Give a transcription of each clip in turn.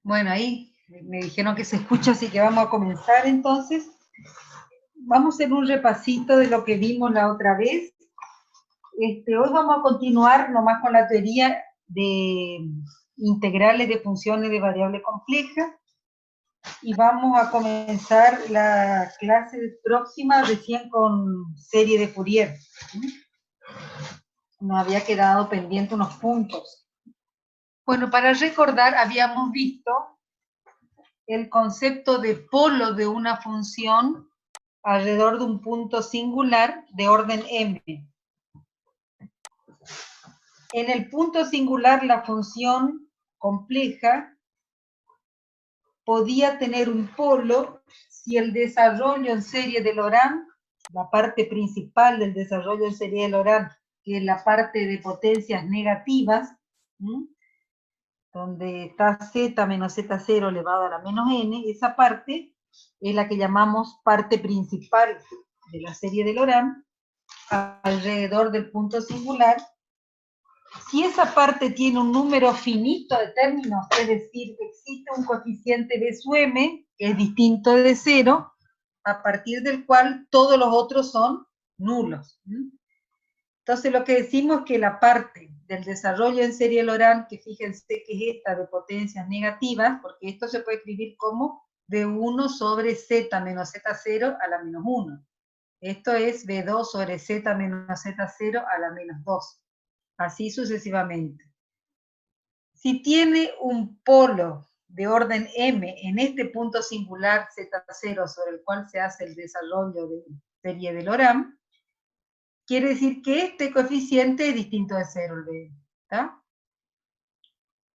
Bueno, ahí me dijeron que se escucha, así que vamos a comenzar entonces. Vamos a hacer un repasito de lo que vimos la otra vez. Hoy vamos a continuar nomás con la teoría de integrales de funciones de variable compleja y vamos a comenzar la clase próxima recién con serie de Fourier. Nos había quedado pendiente unos puntos. Bueno, para recordar, habíamos visto el concepto de polo de una función alrededor de un punto singular de orden m. En el punto singular, la función compleja podía tener un polo si el desarrollo en serie de Laurent, la parte principal del desarrollo en serie de Laurent, que es la parte de potencias negativas, donde está z menos z0 elevado a la menos n, esa parte es la que llamamos parte principal de la serie de Laurent, alrededor del punto singular. Si esa parte tiene un número finito de términos, es decir, existe un coeficiente de su m, que es distinto de 0, a partir del cual todos los otros son nulos. Entonces lo que decimos es que la parte del desarrollo en serie Laurent, que fíjense que es esta de potencias negativas, porque esto se puede escribir como V1 sobre Z menos Z0 a la menos 1. Esto es V2 sobre Z menos Z0 a la menos 2. Así sucesivamente. Si tiene un polo de orden m en este punto singular Z0 sobre el cual se hace el desarrollo de serie de Laurent, quiere decir que este coeficiente es distinto de 0, el B, ¿está?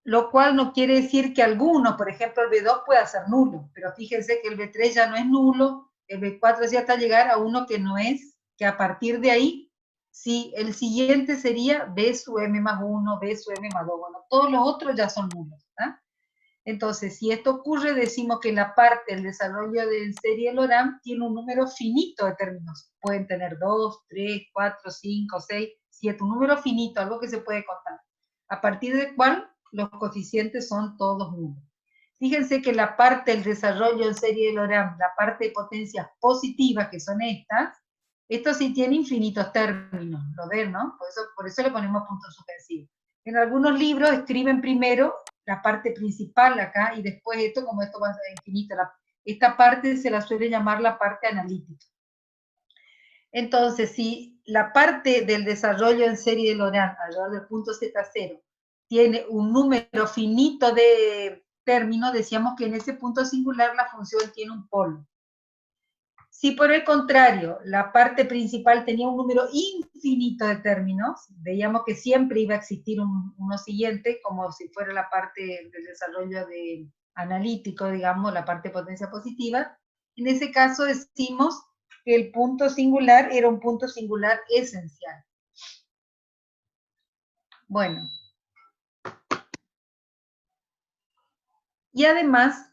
Lo cual no quiere decir que alguno, por ejemplo el B2 pueda ser nulo, pero fíjense que el B3 ya no es nulo, el B4 ya hasta llegar a uno que no es, que a partir de ahí, sí, el siguiente sería B sub m más 1, B sub m más 2, bueno, todos los otros ya son nulos, ¿está? Entonces, si esto ocurre, decimos que la parte del desarrollo de serie Laurent tiene un número finito de términos. Pueden tener 2, 3, 4, 5, 6, 7, un número finito, algo que se puede contar. A partir del cual los coeficientes son todos nulos. Fíjense que la parte del desarrollo en serie de Laurent, la parte de potencias positivas, que son estas, esto sí tiene infinitos términos, ¿lo ven, no? Por eso le ponemos puntos suspensivos. En algunos libros escriben primero la parte principal acá y después esto, como esto va a ser infinito, esta parte se la suele llamar la parte analítica. Entonces, si la parte del desarrollo en serie de Laurent alrededor del punto Z0 tiene un número finito de términos, decíamos que en ese punto singular la función tiene un polo. Si por el contrario la parte principal tenía un número infinito de términos, veíamos que siempre iba a existir uno siguiente, como si fuera la parte del desarrollo de analítico, digamos, la parte de potencia positiva. En ese caso decimos que el punto singular era un punto singular esencial. Bueno. Y además,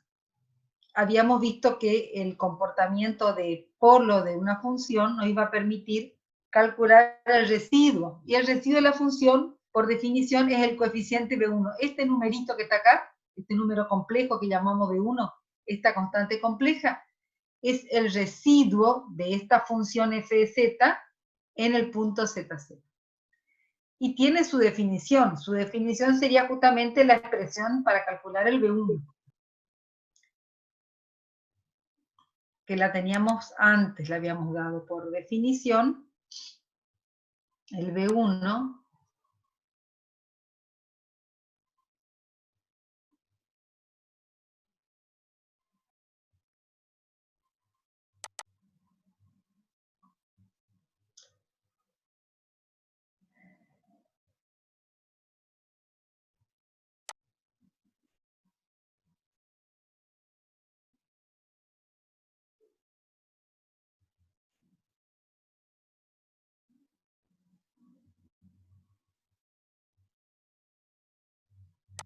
habíamos visto que el comportamiento de polo de una función nos iba a permitir calcular el residuo. Y el residuo de la función, por definición, es el coeficiente B1. Este numerito que está acá, este número complejo que llamamos B1, esta constante compleja, es el residuo de esta función f de z en el punto ZZ. Y tiene su definición. Su definición sería justamente la expresión para calcular el B1. Que la teníamos antes, la habíamos dado por definición, el B1,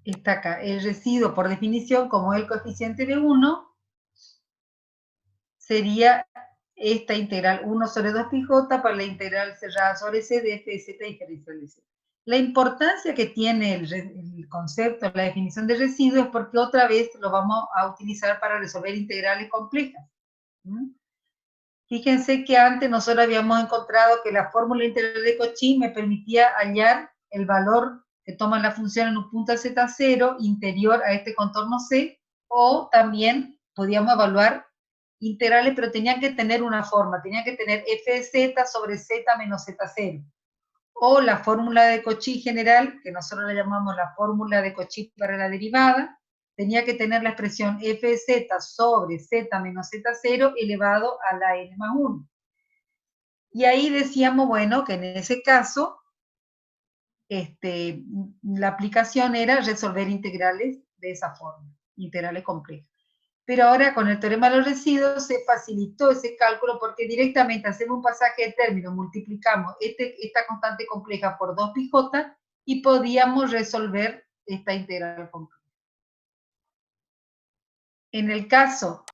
está acá, el residuo por definición, como el coeficiente B1, sería esta integral 1 sobre 2πj para la integral cerrada sobre C de f de z diferencial de z. La importancia que tiene el concepto, la definición de residuo, es porque otra vez lo vamos a utilizar para resolver integrales complejas. Fíjense que antes nosotros habíamos encontrado que la fórmula integral de Cauchy me permitía hallar el valor que toma la función en un punto z0 interior a este contorno C, o también podíamos evaluar integrales, pero tenían que tener una forma, tenían que tener f de z sobre z menos z0. O la fórmula de Cauchy general, que nosotros la llamamos la fórmula de Cauchy para la derivada, tenía que tener la expresión f de z sobre z menos z0 elevado a la n más 1. Y ahí decíamos, bueno, que en ese caso, la aplicación era resolver integrales de esa forma, integrales complejas. Pero ahora con el teorema de los residuos se facilitó ese cálculo porque directamente hacemos un pasaje de términos, multiplicamos esta constante compleja por 2πj y podíamos resolver esta integral compleja. En el caso,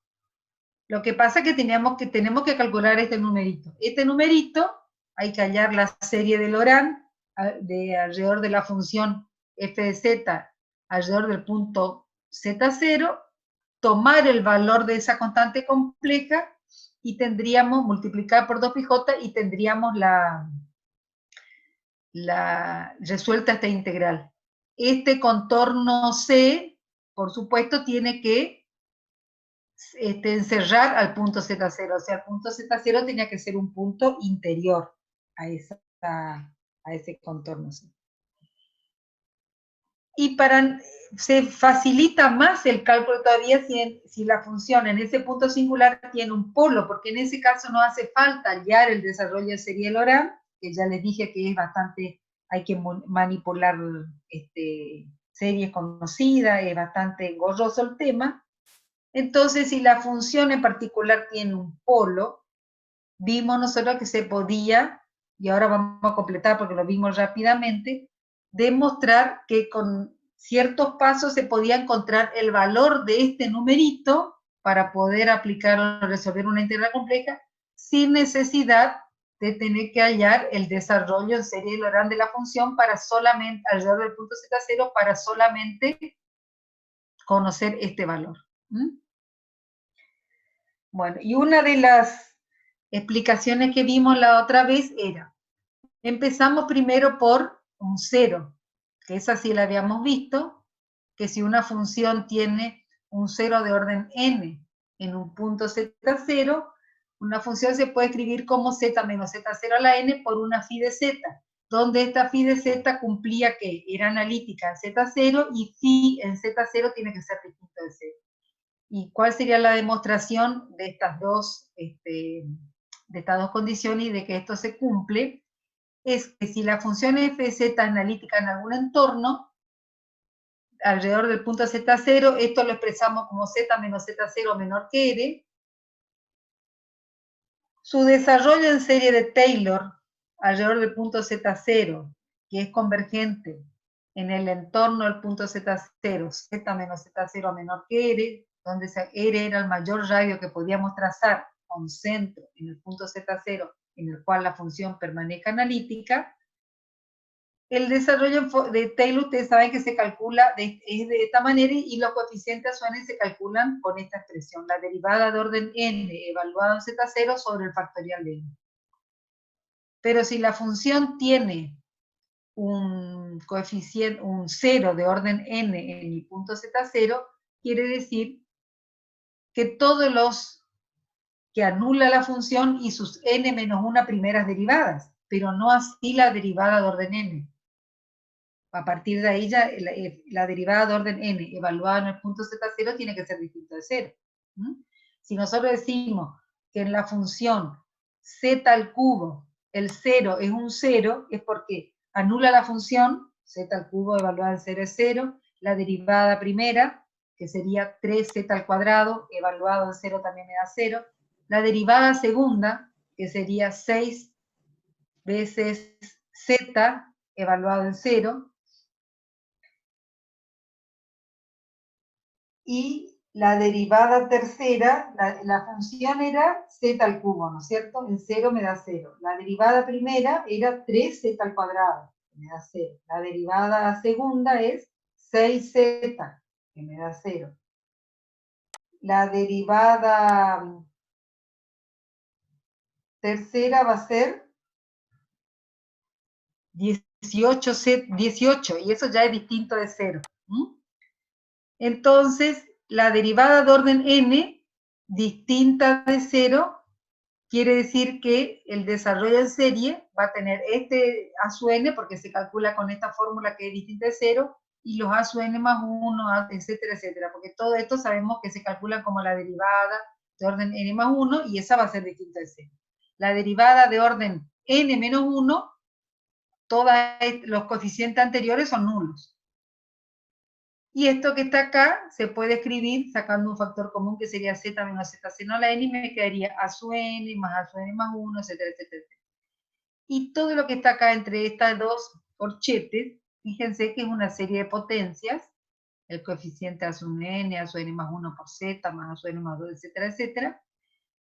lo que pasa es que tenemos que calcular este numerito. Este numerito hay que hallar la serie de Laurent de alrededor de la función f de z alrededor del punto z0, tomar el valor de esa constante compleja y tendríamos, multiplicar por 2πj y tendríamos la resuelta esta integral. Este contorno C, por supuesto, tiene que encerrar al punto Z0, o sea, el punto Z0 tenía que ser un punto interior a ese contorno C. Y se facilita más el cálculo todavía si la función en ese punto singular tiene un polo, porque en ese caso no hace falta hallar el desarrollo de serie de Laurent, que ya les dije que es bastante, hay que manipular series conocidas, es bastante engorroso el tema. Entonces, si la función en particular tiene un polo, vimos nosotros que se podía, y ahora vamos a completar porque lo vimos rápidamente, demostrar que con ciertos pasos se podía encontrar el valor de este numerito para poder aplicarlo, resolver una integral compleja, sin necesidad de tener que hallar el desarrollo en serie de Laurent de la función para solamente, alrededor del punto Z0, para solamente conocer este valor. Bueno, y una de las explicaciones que vimos la otra vez era, empezamos primero por un 0, que esa sí la habíamos visto, que si una función tiene un 0 de orden n en un punto z0, una función se puede escribir como z menos z0 a la n por una phi de z, donde esta phi de z cumplía que era analítica en z0 y phi en z0 tiene que ser distinto de 0. ¿Y cuál sería la demostración de estas dos condiciones y de que esto se cumple? Es que si la función f de z analítica en algún entorno, alrededor del punto z0, esto lo expresamos como z menos z0 menor que r, su desarrollo en serie de Taylor, alrededor del punto z0, que es convergente en el entorno del punto z0, z menos z0 menor que r, donde r era el mayor radio que podíamos trazar con centro en el punto z0, en el cual la función permanezca analítica. El desarrollo de Taylor, ustedes saben que se calcula es de esta manera y los coeficientes a su n se calculan con esta expresión, la derivada de orden n evaluada en z0 sobre el factorial de n. Pero si la función tiene un coeficiente, un 0 de orden n en el punto z0, quiere decir que todos los que anula la función y sus n menos 1 primeras derivadas, pero no así la derivada de orden n. A partir de ahí ya la derivada de orden n evaluada en el punto z0 tiene que ser distinta de 0. Si nosotros decimos que en la función z al cubo el 0 es un 0, es porque anula la función, z al cubo evaluada en 0 es 0, la derivada primera, que sería 3z al cuadrado, evaluado en 0 también me da 0, la derivada segunda, que sería 6 veces z evaluado en 0, y la derivada tercera, la función era z al cubo, ¿no es cierto? En 0 me da 0. La derivada primera era 3z al cuadrado, me da 0. La derivada segunda es 6z, que me da 0. La derivada tercera va a ser 18, y eso ya es distinto de 0. Entonces, la derivada de orden n, distinta de 0, quiere decir que el desarrollo en serie va a tener este a su n, porque se calcula con esta fórmula que es distinta de 0, y los a su n más 1, etcétera, etcétera, porque todo esto sabemos que se calcula como la derivada de orden n más 1, y esa va a ser distinta de 0. La derivada de orden n menos 1, todos los coeficientes anteriores son nulos. Y esto que está acá se puede escribir sacando un factor común que sería z menos z seno a la n, y me quedaría a su n más a su n más 1, etcétera, etcétera, etcétera. Y todo lo que está acá entre estas dos corchetes, fíjense que es una serie de potencias, el coeficiente a su n más 1 por z, más a su n más 2, etcétera, etcétera,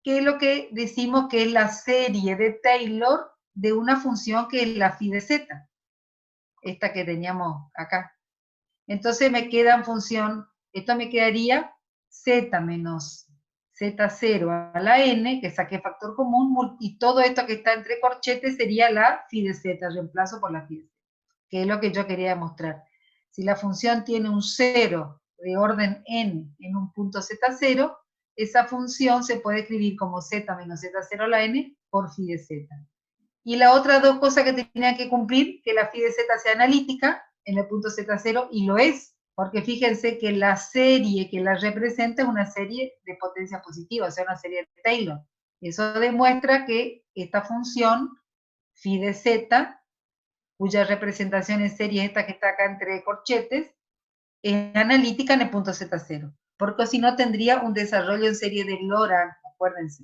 que es lo que decimos que es la serie de Taylor de una función que es la phi de z, esta que teníamos acá. Entonces me queda en función, esto me quedaría z menos z0 a la n, que saqué factor común, y todo esto que está entre corchetes sería la phi de z, reemplazo por la phi de z, que es lo que yo quería demostrar. Si la función tiene un 0 de orden n en un punto z0, esa función se puede escribir como z menos z0 a la n por phi de z. Y las otras dos cosas que tenía que cumplir, que la phi de z sea analítica en el punto z0, y lo es, porque fíjense que la serie que la representa es una serie de potencia positiva, o sea, una serie de Taylor. Eso demuestra que esta función, phi de z, cuya representación en serie es esta que está acá entre corchetes, es analítica en el punto z0, porque si no tendría un desarrollo en serie de Lorentz, acuérdense.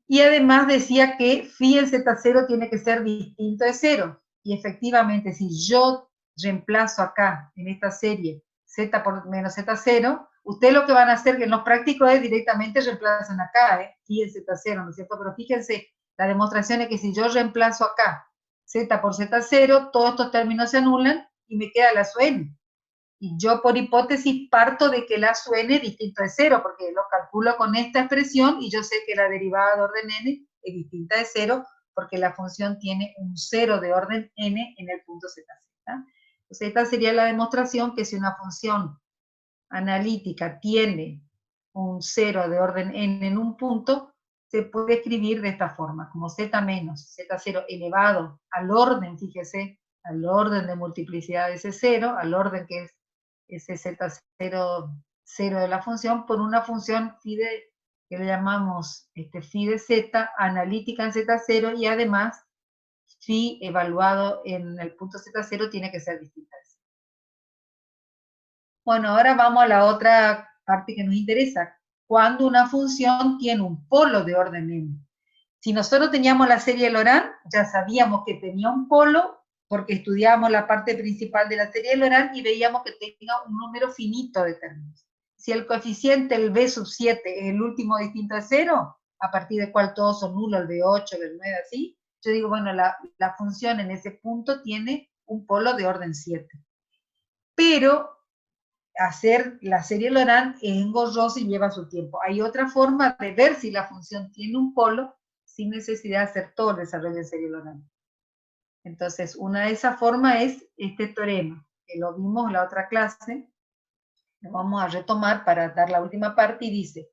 Y además decía que phi en z0 tiene que ser distinto de 0. Y efectivamente, si yo reemplazo acá, en esta serie, z por menos z0, ustedes lo que van a hacer, que en los prácticos es directamente reemplazan acá, phi en z0, ¿no es cierto? Pero fíjense, la demostración es que si yo reemplazo acá z por z0, todos estos términos se anulan y me queda la su n. Y yo por hipótesis parto de que la su n es distinto de 0, porque lo calculo con esta expresión y yo sé que la derivada de orden n es distinta de 0, porque la función tiene un 0 de orden n en el punto z. Entonces esta sería la demostración que si una función analítica tiene un 0 de orden n en un punto, se puede escribir de esta forma, como z menos z0 elevado al orden, fíjese, al orden de multiplicidad de ese 0, al orden que es ese z0, 0 de la función, por una función phi de, que le llamamos phi de z, analítica en z0, y además phi evaluado en el punto z0 tiene que ser distinta. Bueno, ahora vamos a la otra parte que nos interesa. Cuando una función tiene un polo de orden n. Si nosotros teníamos la serie de Laurent, ya sabíamos que tenía un polo, porque estudiábamos la parte principal de la serie de Laurent y veíamos que tenía un número finito de términos. Si el coeficiente, el b sub 7, es el último distinto de 0, a partir del cual todos son nulos, el b8, el 9, así, yo digo, bueno, la función en ese punto tiene un polo de orden 7. Pero hacer la serie Laurent es engorroso y lleva su tiempo. Hay otra forma de ver si la función tiene un polo sin necesidad de hacer todo el desarrollo en serie Laurent. Entonces, una de esas formas es este teorema, que lo vimos en la otra clase. Lo vamos a retomar para dar la última parte, y dice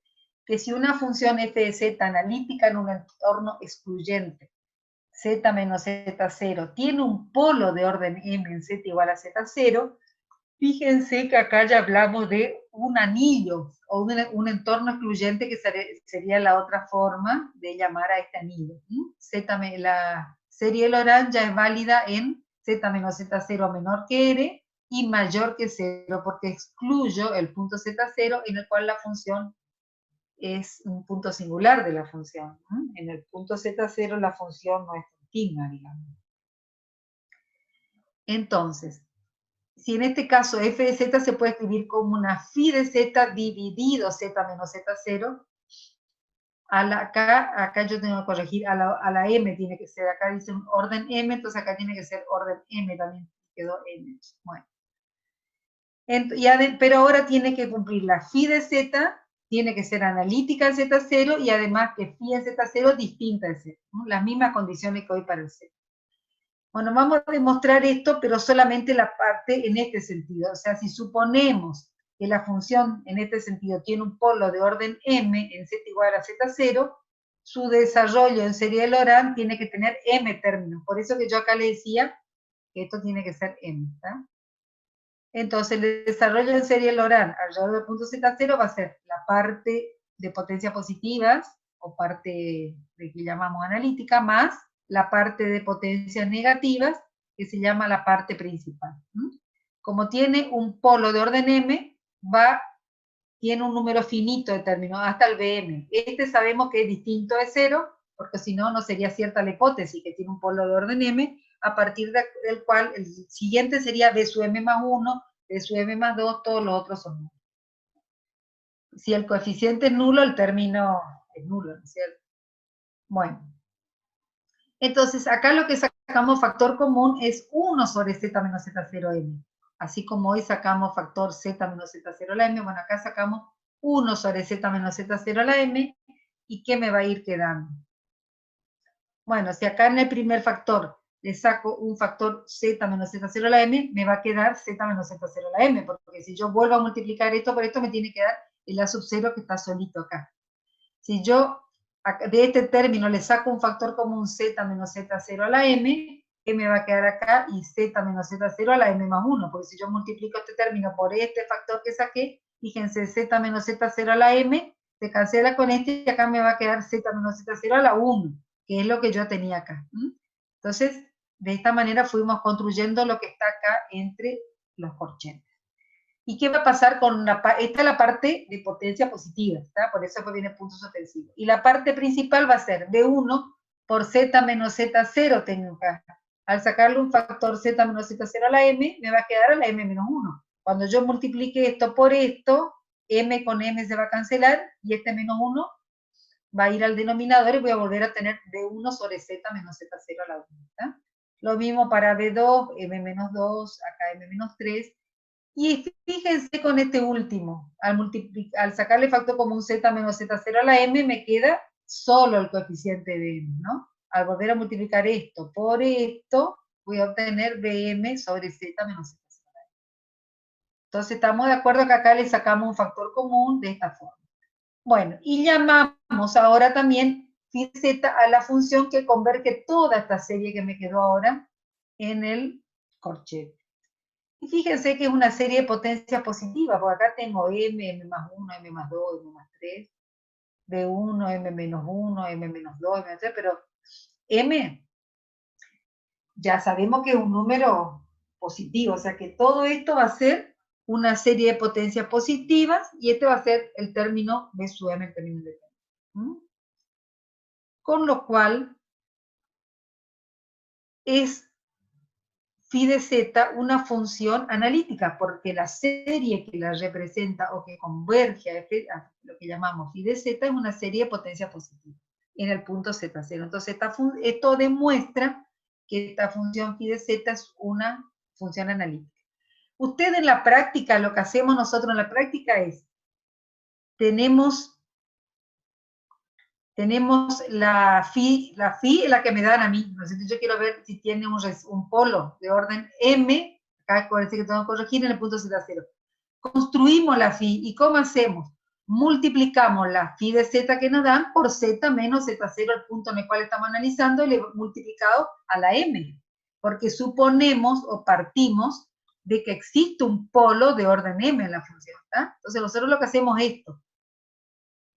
que si una función f de z analítica en un entorno excluyente, z menos z0, tiene un polo de orden m en z igual a z0, fíjense que acá ya hablamos de un anillo, o un entorno excluyente, que sería la otra forma de llamar a este anillo. La serie de Laurent ya es válida en z menos z0 menor que r y mayor que 0, porque excluyo el punto z0 en el cual la función es un punto singular de la función. En el punto z0 la función no es continua, digamos. Entonces, si en este caso f de z se puede escribir como una phi de z dividido z menos z0, acá yo tengo que corregir, a la M tiene que ser, acá dice orden M, entonces acá tiene que ser orden M también, quedó M. Bueno. Pero ahora tiene que cumplir la phi de Z, tiene que ser analítica en Z0 y además que phi en Z0 distinta de Z, ¿no? Las mismas condiciones que hoy para el Z. Bueno, vamos a demostrar esto, pero solamente la parte en este sentido. O sea, si suponemos que la función en este sentido tiene un polo de orden m en z igual a z0, su desarrollo en serie de Laurent tiene que tener m términos. Por eso que yo acá le decía que esto tiene que ser m, ¿tá? Entonces, el desarrollo en serie de Laurent alrededor del punto z0 va a ser la parte de potencias positivas, o parte de que llamamos analítica, más la parte de potencias negativas, que se llama la parte principal. Como tiene un polo de orden m, tiene un número finito de términos, hasta el Bm. Este sabemos que es distinto de 0, porque si no, no sería cierta la hipótesis, que tiene un polo de orden m, a partir del cual el siguiente sería B sub m más 1, B sub m más 2, todos los otros son nulos. Si el coeficiente es nulo, el término es nulo, ¿no es cierto? Bueno. Entonces, acá lo que sacamos factor común es 1 sobre z menos z0m. Así como hoy sacamos factor z menos z0 a la m, bueno, acá sacamos 1 sobre z menos z0 a la m, ¿y qué me va a ir quedando? Bueno, si acá en el primer factor le saco un factor z menos z0 a la m, me va a quedar z menos z0 a la m, porque si yo vuelvo a multiplicar esto por esto, me tiene que dar el a sub 0 que está solito acá. Si yo de este término le saco un factor común z menos z0 a la m, que me va a quedar acá, y z menos z0 a la m más 1, porque si yo multiplico este término por este factor que saqué, fíjense, z menos z0 a la m, se cancela con este, y acá me va a quedar z menos z0 a la 1, que es lo que yo tenía acá. Entonces, de esta manera fuimos construyendo lo que está acá entre los corchetes. ¿Y qué va a pasar con esta es la parte de potencia positiva, ¿está? Por eso viene puntos suspensivos. Y la parte principal va a ser B1 por Z menos Z0 tengo acá. Al sacarle un factor Z menos Z0 a la M, me va a quedar a la M menos 1. Cuando yo multiplique esto por esto, M con M se va a cancelar, y este menos 1 va a ir al denominador, y voy a volver a tener B1 sobre Z menos Z0 a la 1, ¿está? Lo mismo para B2, M menos 2, acá M menos 3, y fíjense con este último, al sacarle factor común z menos z0 a la m, me queda solo el coeficiente de m, ¿no? Al volver a multiplicar esto por esto, voy a obtener bm sobre z menos z0 a la m. Entonces, estamos de acuerdo que acá le sacamos un factor común de esta forma. Bueno, y llamamos ahora también phi z a la función que converge toda esta serie que me quedó ahora en el corchete. Y fíjense que es una serie de potencias positivas, porque acá tengo m, m más 1, m más 2, m más 3, b1, m menos 1, m menos 2, m menos 3, pero m ya sabemos que es un número positivo, o sea que todo esto va a ser una serie de potencias positivas, y este va a ser el término b sub m, el término de m. Con lo cual es phi de z una función analítica, porque la serie que la representa o que converge a lo que llamamos phi de z es una serie de potencia positiva en el punto z0. Entonces, esto demuestra que esta función phi de z es una función analítica. Usted en la práctica, lo que hacemos nosotros en la práctica es, tenemos la phi es la que me dan a mí, ¿no? Entonces yo quiero ver si tiene un polo de orden m, acá acuérdense que tengo que corregir en el punto z0. Construimos la phi, ¿y cómo hacemos? Multiplicamos la phi de z que nos dan por z menos z0, el punto en el cual estamos analizando, y le multiplicado a la m, porque suponemos o partimos de que existe un polo de orden m en la función, ¿tá? Entonces nosotros lo que hacemos es esto,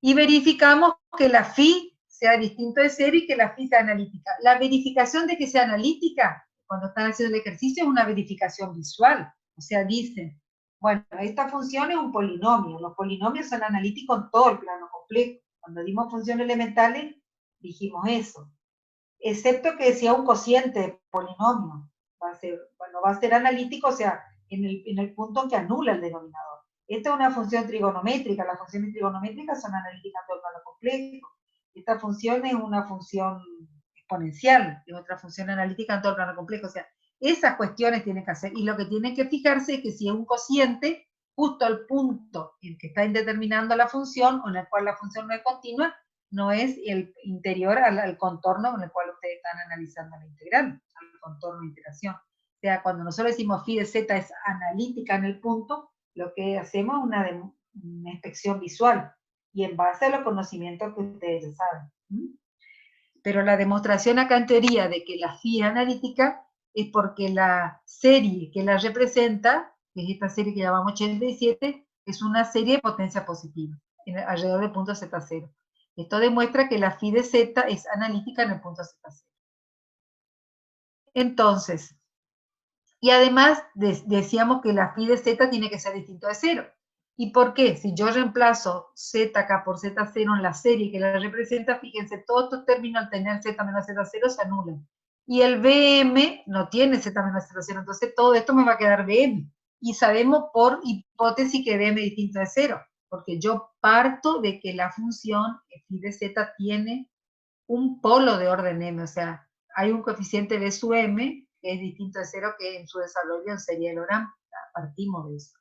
y verificamos que la phi sea distinto de 0 y que la phi sea analítica. La verificación de que sea analítica, cuando están haciendo el ejercicio, es una verificación visual. O sea, dicen, bueno, esta función es un polinomio. Los polinomios son analíticos en todo el plano complejo. Cuando dimos funciones elementales, dijimos eso. Excepto que sea un cociente de polinomio. Va a ser analítico, o sea, en el punto que anula el denominador. Esta es una función trigonométrica, las funciones trigonométricas son analíticas en todo el plano complejo. Esta función es una función exponencial, es otra función analítica en todo el plano complejo. O sea, esas cuestiones tienen que hacer. Y lo que tienen que fijarse es que si es un cociente, justo al punto en que está determinando la función, o en el cual la función no es continua, no es el interior al contorno con el cual ustedes están analizando la integral, al contorno de integración. O sea, cuando nosotros decimos phi de z es analítica en el punto, lo que hacemos es una inspección visual, y en base a los conocimientos que ustedes saben. Pero la demostración acá en teoría de que la phi es analítica es porque la serie que la representa, que es esta serie que llamamos 87, es una serie de potencia positiva, alrededor del punto Z0. Esto demuestra que la phi de z es analítica en el punto Z0. Entonces, y además decíamos que la phi de z tiene que ser distinto de 0. ¿Y por qué? Si yo reemplazo z acá por z0 en la serie que la representa, fíjense, todos estos términos al tener z menos z0 se anulan. Y el Bm no tiene z menos z0, entonces todo esto me va a quedar Bm. Y sabemos por hipótesis que Bm es distinto de 0, porque yo parto de que la función phi de z tiene un polo de orden m, o sea, hay un coeficiente B sub m que es distinto de 0 que en su desarrollo sería el ORAM. Partimos de eso.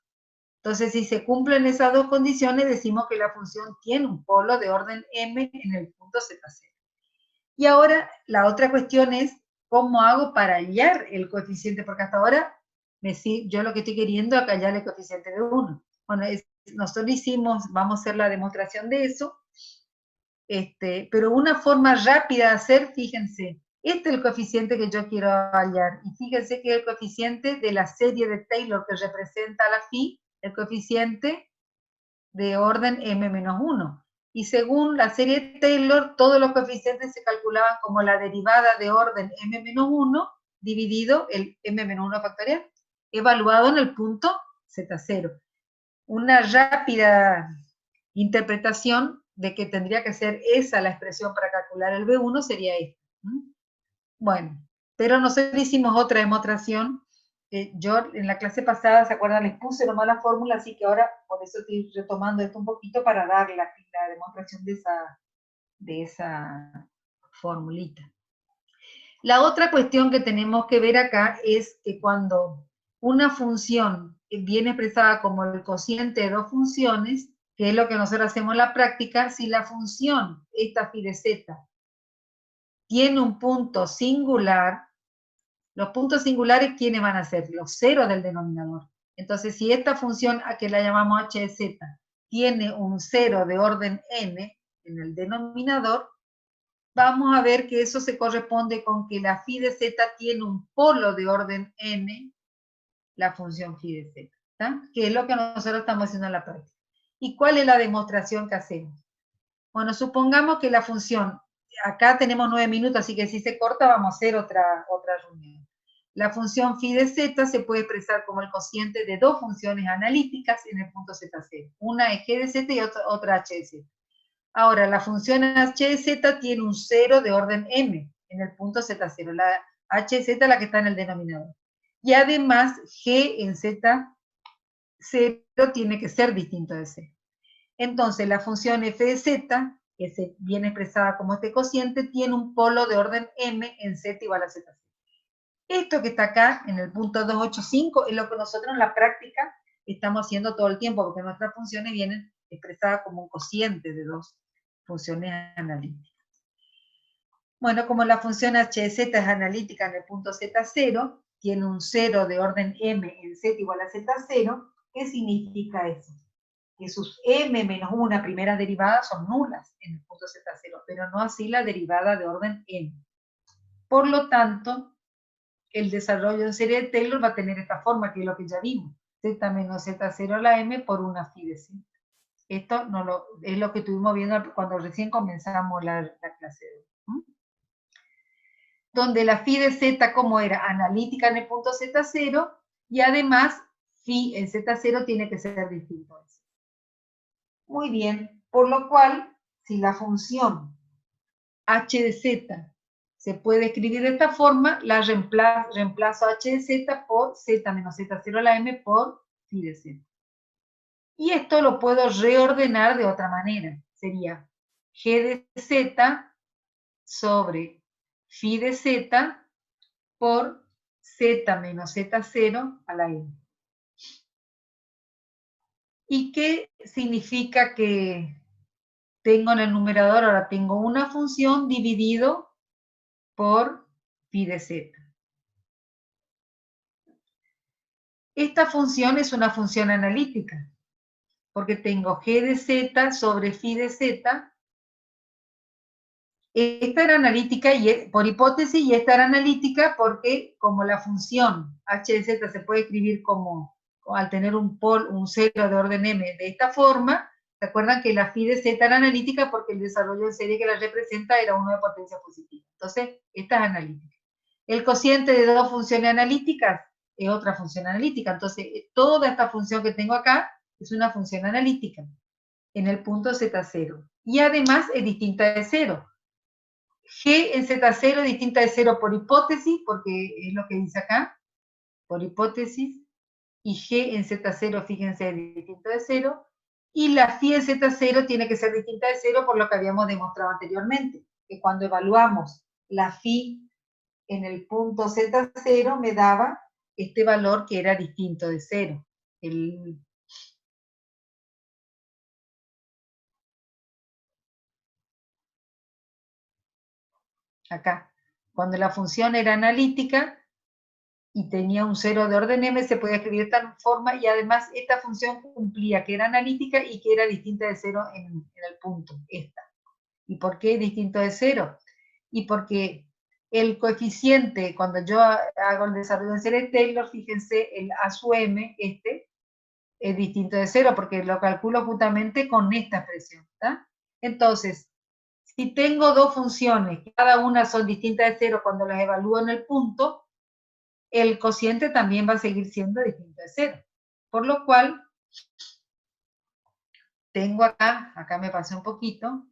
Entonces, si se cumplen esas dos condiciones, decimos que la función tiene un polo de orden m en el punto Z0. Y ahora, la otra cuestión es, ¿cómo hago para hallar el coeficiente? Porque hasta ahora, yo lo que estoy queriendo es hallar el coeficiente de 1. Bueno, nosotros vamos a hacer la demostración de eso, pero una forma rápida de hacer, fíjense, este es el coeficiente que yo quiero hallar, y fíjense que es el coeficiente de la serie de Taylor que representa la phi, el coeficiente de orden m-1. Y según la serie de Taylor, todos los coeficientes se calculaban como la derivada de orden m-1 dividido el m-1 factorial, evaluado en el punto Z0. Una rápida interpretación de que tendría que ser esa la expresión para calcular el B1 sería esta. Bueno, pero nosotros hicimos otra demostración. Yo en la clase pasada, ¿se acuerdan? Les puse nomás la fórmula, así que ahora por eso estoy retomando esto un poquito para dar la demostración de esa formulita. La otra cuestión que tenemos que ver acá es que cuando una función viene expresada como el cociente de dos funciones, que es lo que nosotros hacemos en la práctica, si la función, esta phi de z, tiene un punto singular, los puntos singulares, ¿quiénes van a ser? Los ceros del denominador. Entonces, si esta función, a que la llamamos h de z, tiene un cero de orden n en el denominador, vamos a ver que eso se corresponde con que la phi de z tiene un polo de orden n, la función phi de z, ¿tá? Que es lo que nosotros estamos haciendo en la práctica. ¿Y cuál es la demostración que hacemos? Bueno, supongamos que la función, acá tenemos 9 minutos, así que si se corta vamos a hacer otra reunión. La función phi de z se puede expresar como el cociente de dos funciones analíticas en el punto z0. Una es g de z y otra h de z. Ahora, la función h de z tiene un cero de orden m en el punto z0. La h de z es la que está en el denominador. Y además, g en z0 tiene que ser distinto de 0. Entonces, la función f de z, que se viene expresada como este cociente, tiene un polo de orden m en z igual a z0. Esto que está acá, en el punto 285, es lo que nosotros en la práctica estamos haciendo todo el tiempo, porque nuestras funciones vienen expresadas como un cociente de dos funciones analíticas. Bueno, como la función h de z es analítica en el punto z0, tiene un cero de orden m en z igual a z0, ¿qué significa eso? Que sus m menos una primeras derivadas son nulas en el punto z0, pero no así la derivada de orden n. Por lo tanto, el desarrollo en serie de Taylor va a tener esta forma, que es lo que ya vimos, z menos z0 a la m por una phi de z. Esto es lo que estuvimos viendo cuando recién comenzamos la clase de hoy. Donde la phi de z, como era analítica en el punto z0, y además phi en z0 tiene que ser distinto a eso. Muy bien, por lo cual, si la función h de z se puede escribir de esta forma, la reemplazo h de z por z menos z0 a la m por phi de z. Y esto lo puedo reordenar de otra manera. Sería G de Z sobre phi de Z por Z menos Z0 a la n. ¿Y qué significa que tengo en el numerador? Ahora tengo una función dividido por phi de Z. Esta función es una función analítica, porque tengo G de Z sobre phi de Z. Esta era analítica por hipótesis, y esta era analítica porque como la función h de z se puede escribir como al tener un cero de orden m de esta forma, ¿se acuerdan que la phi de z era analítica porque el desarrollo en serie que la representa era uno de potencia positiva? Entonces, esta es analítica. El cociente de dos funciones analíticas es otra función analítica. Entonces, toda esta función que tengo acá es una función analítica en el punto z0. Y además es distinta de cero. G en Z0 distinta de 0 por hipótesis, porque es lo que dice acá, por hipótesis, y G en Z0, fíjense, es distinto de 0, y la phi en Z0 tiene que ser distinta de 0 por lo que habíamos demostrado anteriormente, que cuando evaluamos la phi en el punto Z0 me daba este valor que era distinto de 0. Acá, cuando la función era analítica, y tenía un cero de orden m, se podía escribir de tal forma, y además esta función cumplía que era analítica y que era distinta de cero en el punto, esta. ¿Y por qué distinto de cero? Y porque el coeficiente, cuando yo hago el desarrollo de serie Taylor, fíjense, el a sub m, es distinto de cero, porque lo calculo justamente con esta expresión, ¿está? Entonces, si tengo dos funciones, cada una son distintas de cero cuando las evalúo en el punto, el cociente también va a seguir siendo distinto de cero. Por lo cual, tengo acá me pasé un poquito.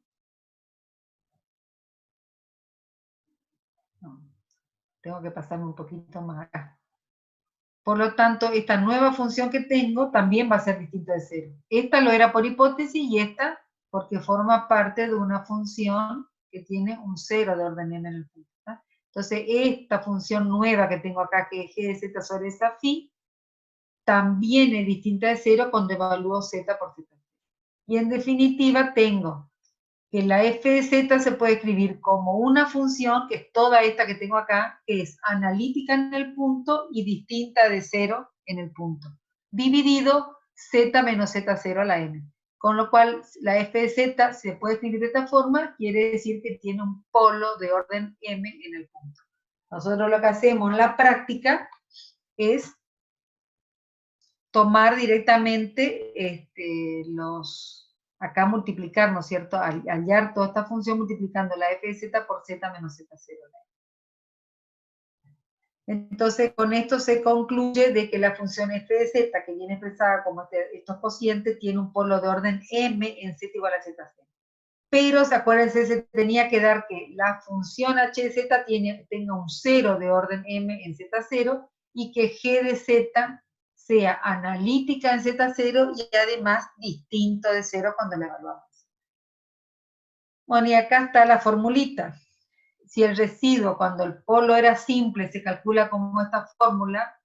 No, tengo que pasarme un poquito más acá. Por lo tanto, esta nueva función que tengo también va a ser distinta de cero. Esta lo era por hipótesis y esta porque forma parte de una función que tiene un cero de orden n en el punto. ¿Tá? Entonces, esta función nueva que tengo acá, que es g de z sobre esa phi, también es distinta de cero cuando evalúo z por z. Y en definitiva tengo que la f de z se puede escribir como una función, que es toda esta que tengo acá, que es analítica en el punto y distinta de cero en el punto, dividido z menos z0 a la m. Con lo cual, la f de z se puede escribir de esta forma, quiere decir que tiene un polo de orden m en el punto. Nosotros lo que hacemos en la práctica es tomar directamente acá multiplicar, ¿no es cierto? Hallar toda esta función multiplicando la f de z por z menos z0. Entonces, con esto se concluye de que la función f de z, que viene expresada como estos cocientes, tiene un polo de orden m en z igual a z0. Pero, ¿se acuérdense? Se tenía que dar que la función h de z tenga un 0 de orden m en z0 y que g de z sea analítica en Z0 y además distinto de 0 cuando la evaluamos. Bueno, y acá está la formulita. Si el residuo, cuando el polo era simple, se calcula como esta fórmula,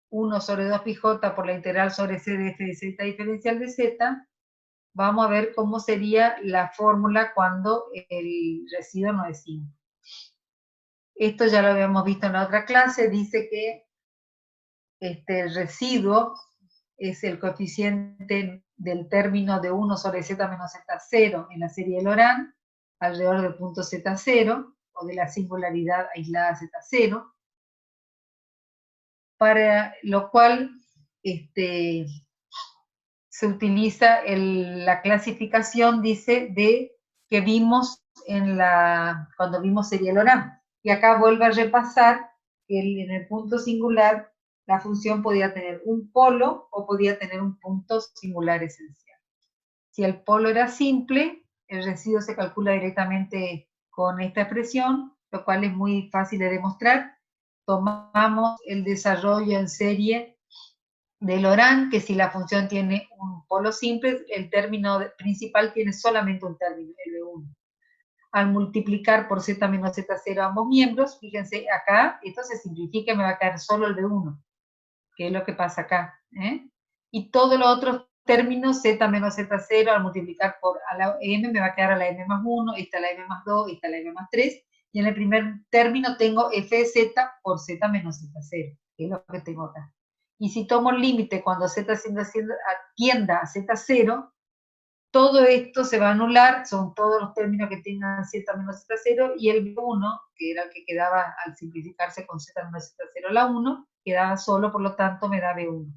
1 sobre 2πj por la integral sobre c de f de z diferencial de z, vamos a ver cómo sería la fórmula cuando el residuo no es simple. Esto ya lo habíamos visto en la otra clase, dice que el residuo es el coeficiente del término de 1 sobre z menos z0 en la serie de Laurent, alrededor del punto z0, o de la singularidad aislada z0, para lo cual se utiliza la clasificación, dice, que vimos cuando vimos serie de Laurent. Y acá vuelve a repasar que en el punto singular la función podía tener un polo o podía tener un punto singular esencial. Si el polo era simple, el residuo se calcula directamente con esta expresión, lo cual es muy fácil de demostrar. Tomamos el desarrollo en serie de Laurent, que si la función tiene un polo simple, el término principal tiene solamente un término, el B1. Al multiplicar por z menos z0 ambos miembros, fíjense acá, esto se simplifica y me va a quedar solo el B1, que es lo que pasa acá. Y todos los otros términos, z menos z0, al multiplicar por a la m, me va a quedar a la m más 1, esta a la m más 2, esta a la m más 3, y en el primer término tengo f de z por z menos z0, que es lo que tengo acá. Y si tomo el límite cuando z tienda a z0, todo esto se va a anular, son todos los términos que tengan z menos z0, y el b1, que era el que quedaba al simplificarse con z menos z0 a la 1, quedaba solo, por lo tanto me da b1.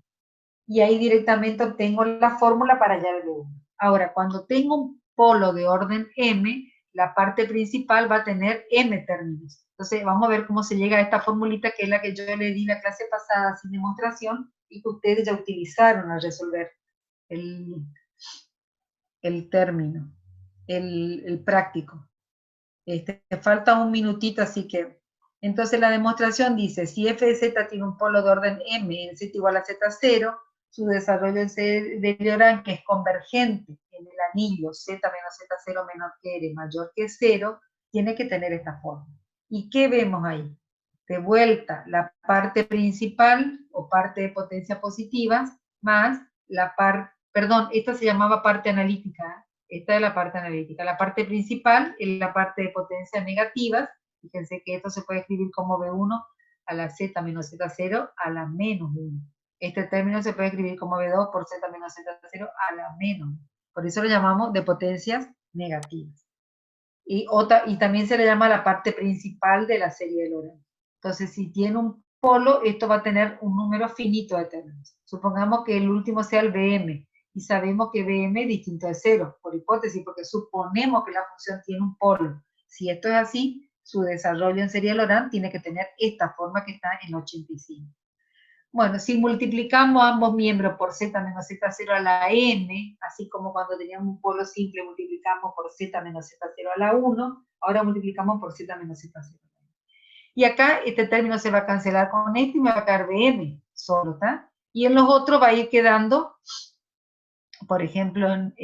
Y ahí directamente obtengo la fórmula para hallar el b1. Ahora, cuando tengo un polo de orden m, la parte principal va a tener m términos. Entonces, vamos a ver cómo se llega a esta formulita, que es la que yo le di la clase pasada sin demostración, y que ustedes ya utilizaron al resolver el, el término, el práctico. Falta un minutito, así que... Entonces la demostración dice, si f de z tiene un polo de orden m en z igual a z0, su desarrollo de Laurent, que es convergente en el anillo z menos z0 menor que r mayor que 0, tiene que tener esta forma. ¿Y qué vemos ahí? De vuelta, la parte principal o parte de potencia positivas más la parte, perdón, esta se llamaba parte analítica, esta es la parte analítica. La parte principal es la parte de potencias negativas. Fíjense que esto se puede escribir como B1 a la Z menos Z0 a la menos 1. Este término se puede escribir como B2 por Z menos Z0 a la menos 1. Por eso lo llamamos de potencias negativas. Y también se le llama la parte principal de la serie de Laurent. Entonces, si tiene un polo, esto va a tener un número finito de términos. Supongamos que el último sea el BM, y sabemos que BM es distinto de 0, por hipótesis, porque suponemos que la función tiene un polo. Si esto es así, su desarrollo en serie de Laurent tiene que tener esta forma que está en 85. Bueno, si multiplicamos ambos miembros por z menos z0 a la n, así como cuando teníamos un polo simple multiplicamos por z menos z0 a la 1, ahora multiplicamos por z menos z0. Y acá este término se va a cancelar con este y me va a quedar bm solo, ¿está? Y en los otros va a ir quedando, por ejemplo, en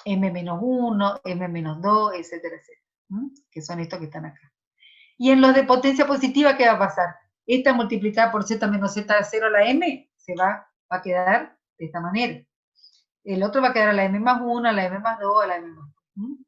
m-1, m-2, etcétera, etcétera, que son estos que están acá. Y en los de potencia positiva, ¿qué va a pasar? Esta multiplicada por z menos z0 a la m se va a quedar de esta manera. El otro va a quedar a la m más 1, a la m más 2, a la m más 2.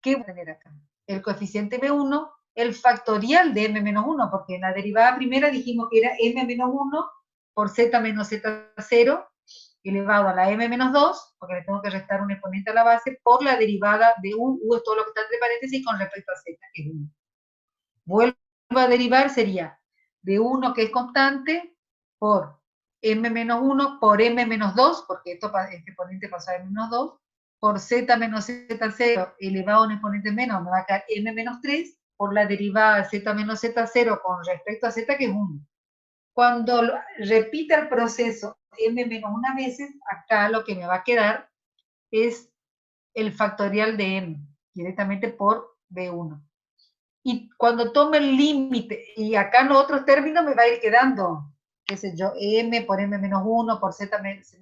¿qué voy a tener acá? El coeficiente B1, el factorial de m menos 1, porque en la derivada primera dijimos que era m menos 1 por z menos z0 elevado a la m menos 2, porque le tengo que restar un exponente a la base, por la derivada de u es todo lo que está entre paréntesis, con respecto a z, que es 1. Vuelvo a derivar, sería B1, que es constante, por m menos 1 por m menos 2, porque este exponente pasó a m menos 2, por z menos z0 elevado a un exponente menos, me va a quedar m menos 3, por la derivada z menos z0 con respecto a z, que es 1. Cuando repita el proceso m menos una veces, acá lo que me va a quedar es el factorial de m, directamente por B1. Y cuando tome el límite, y acá en los otros términos me va a ir quedando, qué sé yo, m por m menos 1, por z menos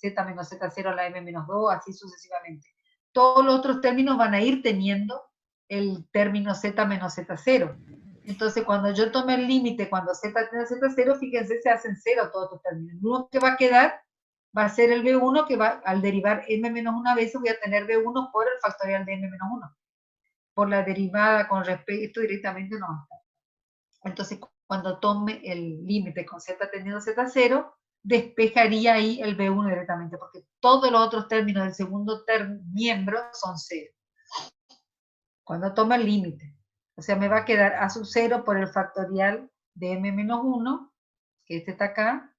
z0 a la m menos 2, así sucesivamente. Todos los otros términos van a ir teniendo el término z menos z0. Entonces, cuando yo tome el límite, cuando z tiene z0, fíjense, se hacen 0 todos estos términos. Lo único que va a quedar va a ser el b1, que va, al derivar m menos una vez, voy a tener b1 por el factorial de m menos 1. Por la derivada con respecto directamente no va a estar. Entonces, cuando tome el límite con z teniendo z0, despejaría ahí el b1 directamente, porque todos los otros términos del segundo miembro son 0. Cuando tome el límite. O sea, me va a quedar a sub 0 por el factorial de m menos 1, que este está acá,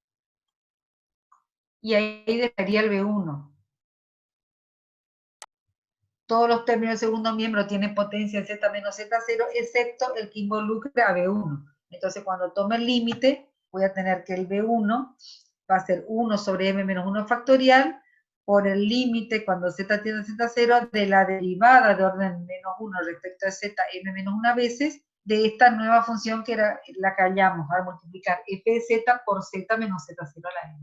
y ahí dejaría el b1. Todos los términos del segundo miembro tienen potencia z menos z0, excepto el que involucra a b1. Entonces, cuando tome el límite, voy a tener que el b1 va a ser 1 sobre m menos 1 factorial por el límite, cuando z tiende a z0, de la derivada de orden menos 1 respecto a z m menos 1 veces, de esta nueva función que era la que hallamos al multiplicar f de z por z menos z0 a la m.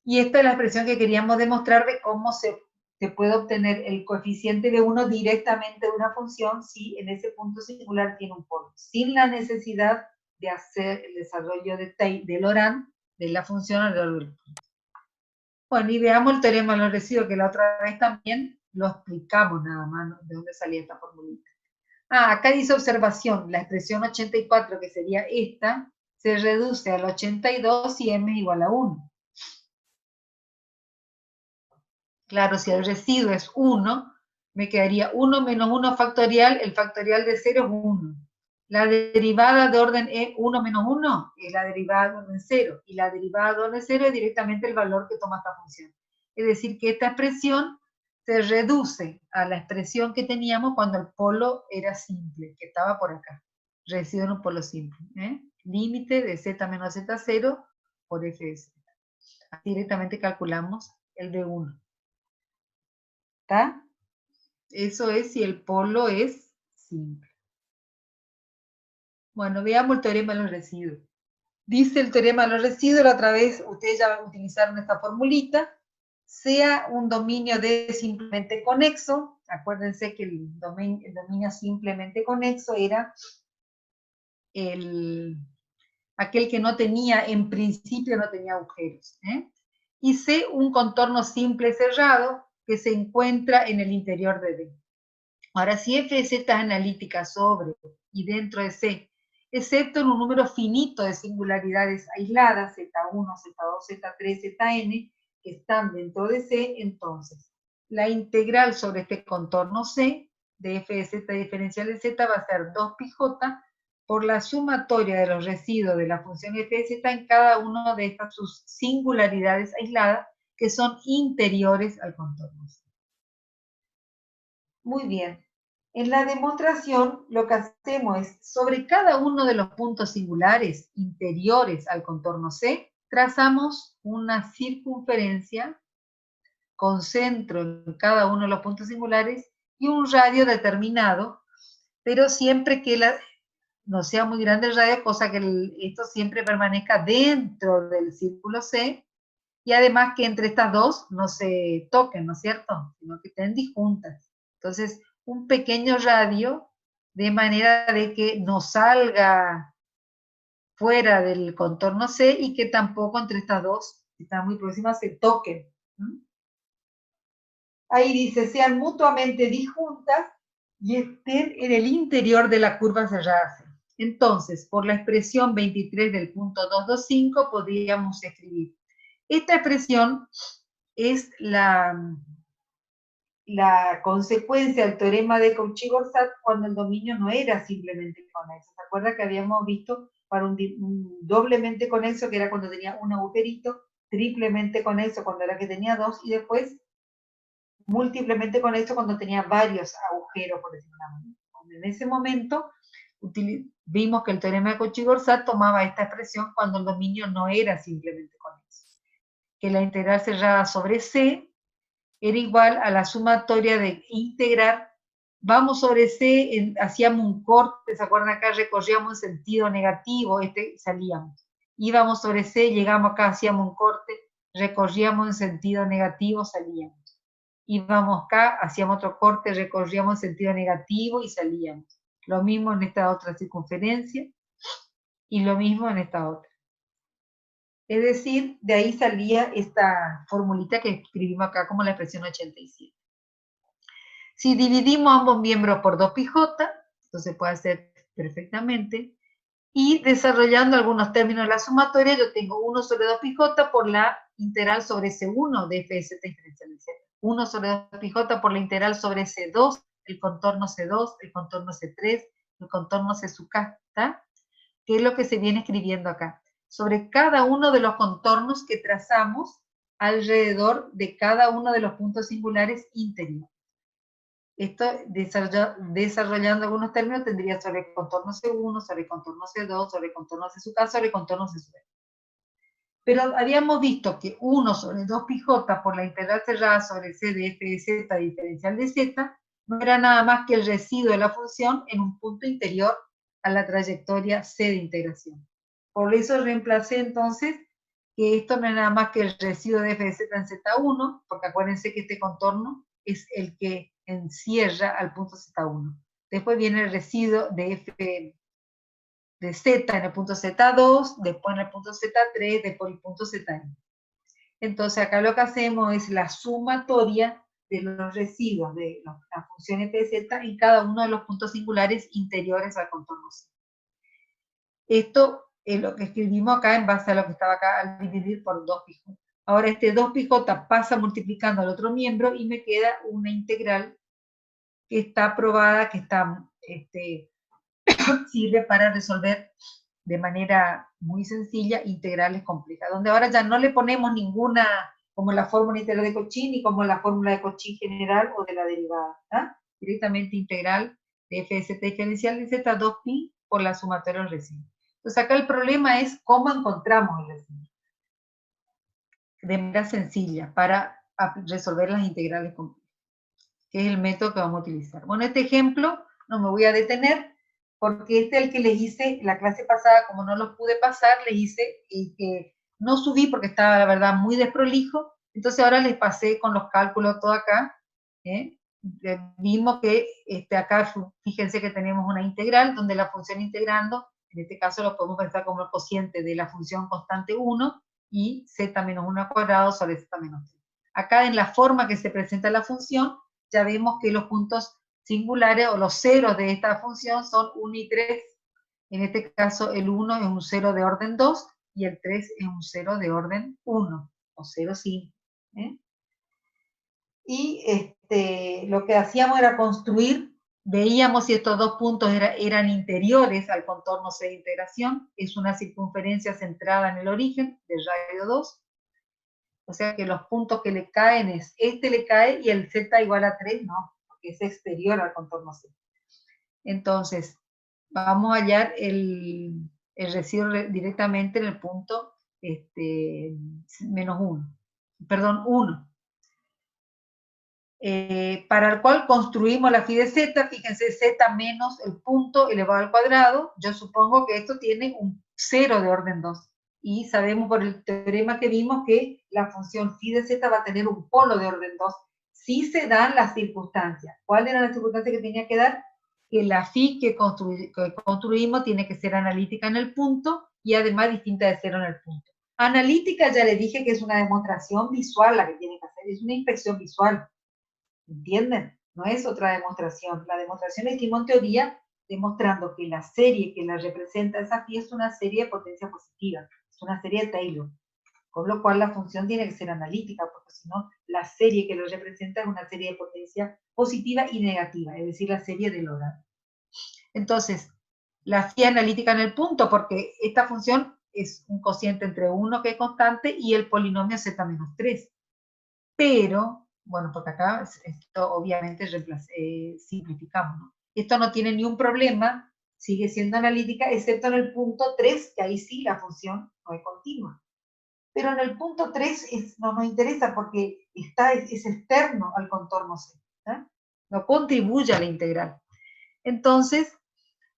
Y esta es la expresión que queríamos demostrar de cómo se puede obtener el coeficiente de 1 directamente de una función si en ese punto singular tiene un polo, sin la necesidad de hacer el desarrollo de Laurent de la función alrededor del punto. Bueno, y veamos el teorema de los residuos, que la otra vez también lo explicamos nada más, ¿no? De dónde salía esta formulita. Acá dice observación, la expresión 84, que sería esta, se reduce al 82 si m es igual a 1. Claro, si el residuo es 1, me quedaría 1 menos 1 factorial, el factorial de 0 es 1. La derivada de orden 1 menos 1 es la derivada de orden 0, y la derivada de orden 0 es directamente el valor que toma esta función. Es decir, que esta expresión se reduce a la expresión que teníamos cuando el polo era simple, que estaba por acá. Residuo en un polo simple. Límite de z menos z0 por f de z. Así directamente calculamos el B1. ¿Está? Eso es si el polo es simple. Bueno, veamos el teorema de los residuos. Dice el teorema de los residuos, la otra vez ustedes ya utilizaron esta formulita, sea un dominio D simplemente conexo, acuérdense que el dominio simplemente conexo era aquel que no tenía, en principio no tenía agujeros, y C un contorno simple cerrado que se encuentra en el interior de D. Ahora, si f de z es analítica sobre y dentro de C, excepto en un número finito de singularidades aisladas, Z1, Z2, Z3, Zn, que están dentro de C, entonces, la integral sobre este contorno C de f de z diferencial de z va a ser 2πj por la sumatoria de los residuos de la función f de z en cada una de estas sus singularidades aisladas que son interiores al contorno C. Muy bien. En la demostración lo que hacemos es, sobre cada uno de los puntos singulares interiores al contorno C, trazamos una circunferencia con centro en cada uno de los puntos singulares y un radio determinado, pero siempre que no sea muy grande el radio, cosa que esto siempre permanezca dentro del círculo C, y además que entre estas dos no se toquen, ¿no es cierto? Sino que estén disjuntas. Entonces, un pequeño radio, de manera de que no salga fuera del contorno C y que tampoco entre estas dos, que están muy próximas, se toquen. Ahí dice, sean mutuamente disjuntas y estén en el interior de la curva cerrada C. Entonces, por la expresión 23 del punto 225 podríamos escribir. Esta expresión es la consecuencia del teorema de Cauchy-Gorsat cuando el dominio no era simplemente conexo. ¿Se acuerda que habíamos visto para un doblemente conexo, que era cuando tenía un agujerito, triplemente conexo cuando era que tenía dos, y después múltiplemente conexo cuando tenía varios agujeros, por decirlo de una manera. En ese momento vimos que el teorema de Cauchy-Gorsat tomaba esta expresión cuando el dominio no era simplemente conexo, que la integral cerrada sobre C era igual a la sumatoria de integrar, vamos sobre C, hacíamos un corte, ¿se acuerdan acá? Recorríamos en sentido negativo, salíamos. Íbamos sobre C, llegamos acá, hacíamos un corte, recorríamos en sentido negativo, salíamos. Íbamos acá, hacíamos otro corte, recorríamos en sentido negativo y salíamos. Lo mismo en esta otra circunferencia y lo mismo en esta otra. Es decir, de ahí salía esta formulita que escribimos acá como la expresión 87. Si dividimos ambos miembros por 2πj, entonces puede hacer perfectamente, y desarrollando algunos términos de la sumatoria, yo tengo 1 sobre 2πj por la integral sobre C1 de fz diferencial de z. 1 sobre 2πj por la integral sobre C2, el contorno C2, el contorno C3, el contorno C sub k, ¿está? ¿Qué es lo que se viene escribiendo acá? Sobre cada uno de los contornos que trazamos alrededor de cada uno de los puntos singulares interiores. Esto, desarrollando algunos términos, tendría sobre el contorno C1, sobre el contorno C2, sobre el contorno C sub k, sobre el contorno C sub k. Pero habíamos visto que 1 sobre 2πj por la integral cerrada sobre C de f de z diferencial de z no era nada más que el residuo de la función en un punto interior a la trayectoria C de integración. Por eso reemplacé entonces que esto no es nada más que el residuo de f de z en z1, porque acuérdense que este contorno es el que encierra al punto z1. Después viene el residuo de f de z en el punto z2, después en el punto z3, después en el punto zn. Entonces acá lo que hacemos es la sumatoria de los residuos de la función f de z en cada uno de los puntos singulares interiores al contorno C. Esto es lo que escribimos acá en base a lo que estaba acá al dividir por 2πj. Ahora este 2πj pasa multiplicando al otro miembro y me queda una integral que está aprobada, que está, sirve para resolver de manera muy sencilla integrales complejas, donde ahora ya no le ponemos ninguna, como la fórmula integral de Cauchy, ni como la fórmula de Cauchy general o de la derivada, ¿tá? Directamente integral de f de z diferencial de z 2pi por la sumatoria del residuo. Entonces acá el problema es cómo encontramos el residuo. De manera sencilla, para resolver las integrales complejas, que es el método que vamos a utilizar. Bueno, este ejemplo no me voy a detener, porque este es el que les hice la clase pasada, como no los pude pasar, les hice el que no subí porque estaba, la verdad, muy desprolijo, entonces ahora les pasé con los cálculos todo acá, vimos que acá, fíjense que tenemos una integral, donde la función integrando, en este caso lo podemos pensar como el cociente de la función constante 1, y z menos 1 al cuadrado sobre z menos 3. Acá en la forma que se presenta la función, ya vemos que los puntos singulares o los ceros de esta función son 1 y 3. En este caso el 1 es un cero de orden 2 y el 3 es un cero de orden 1 o 0, 5. Y lo que hacíamos era construir, veíamos si estos dos puntos eran interiores al contorno C de integración, es una circunferencia centrada en el origen de radio 2, o sea que los puntos que le caen es, le cae y el z igual a 3, no, porque es exterior al contorno C. Entonces, vamos a hallar el residuo directamente en el punto menos 1, perdón, 1. Para el cual construimos la phi de z, fíjense, z menos el punto elevado al cuadrado, yo supongo que esto tiene un 0 de orden 2, y sabemos por el teorema que vimos que la función phi de z va a tener un polo de orden 2, si se dan las circunstancias. ¿Cuál era la circunstancia que tenía que dar? Que la phi que construimos tiene que ser analítica en el punto, y además distinta de 0 en el punto. Analítica ya le dije que es una demostración visual la que tiene que hacer, es una inspección visual. ¿Entienden? No es otra demostración. La demostración la hicimos en teoría demostrando que la serie que la representa esa phi es una serie de potencia positiva, es una serie de Taylor. Con lo cual la función tiene que ser analítica, porque si no, la serie que lo representa es una serie de potencia positiva y negativa, es decir, la serie de Laurent. Entonces, la phi analítica en el punto, porque esta función es un cociente entre 1 que es constante y el polinomio z-3. Pero, bueno, porque acá esto obviamente simplificamos, ¿no? Esto no tiene ni un problema, sigue siendo analítica, excepto en el punto 3, que ahí sí la función no es continua. Pero en el punto 3 no nos interesa porque es externo al contorno C, ¿eh? No contribuye a la integral. Entonces,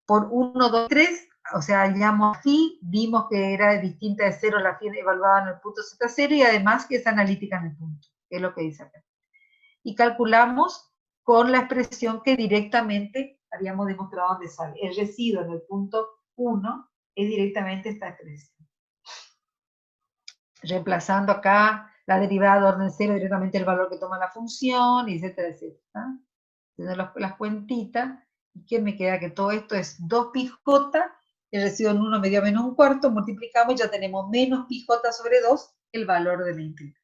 por 1, 2, 3, o sea, hallamos phi, vimos que era distinta de 0 la phi evaluada en el punto Z0 y además que es analítica en el punto, que es lo que dice acá. Y calculamos con la expresión que directamente habíamos demostrado dónde sale. El residuo en el punto 1 es directamente esta expresión. Reemplazando acá la derivada de orden 0 directamente el valor que toma la función, etcétera, etcétera. Entonces las cuentitas, y que me queda que todo esto es 2πj, el residuo en 1 me dio menos un cuarto, multiplicamos y ya tenemos menos πj sobre 2, el valor de la integral.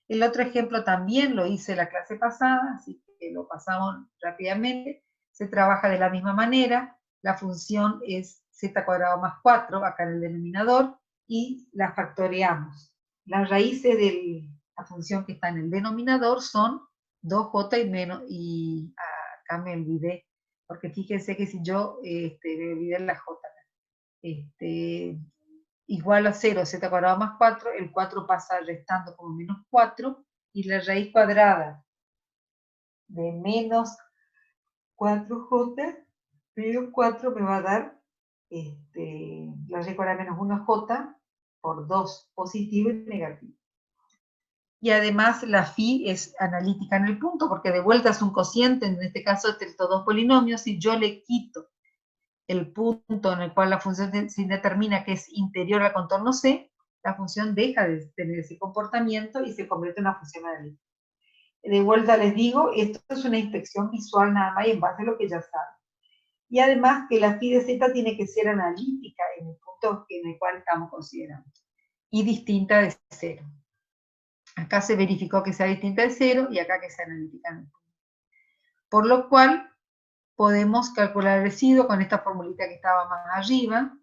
El otro ejemplo también lo hice la clase pasada, así que lo pasamos rápidamente. Se trabaja de la misma manera, la función es z² más 4, acá en el denominador, y la factoreamos. Las raíces de la función que está en el denominador son 2j y menos, y acá me olvidé, porque fíjense que si yo me olvidé la j, igual a 0, z² más 4, el 4 pasa restando como menos 4, y la raíz cuadrada de menos 4j menos 4 me va a dar la raíz cuadrada de menos 1j por 2, positivo y negativo. Y además la phi es analítica en el punto, porque de vuelta es un cociente, en este caso entre estos dos polinomios, y yo le quito el punto en el cual la función se determina que es interior al contorno C, la función deja de tener ese comportamiento y se convierte en una función analítica. De vuelta les digo, esto es una inspección visual nada más y en base a lo que ya saben. Y además que la phi de z tiene que ser analítica en el punto en el cual estamos considerando. Y distinta de 0. Acá se verificó que sea distinta de 0 y acá que sea analítica en el punto. Por lo cual, podemos calcular el residuo con esta formulita que estaba más arriba.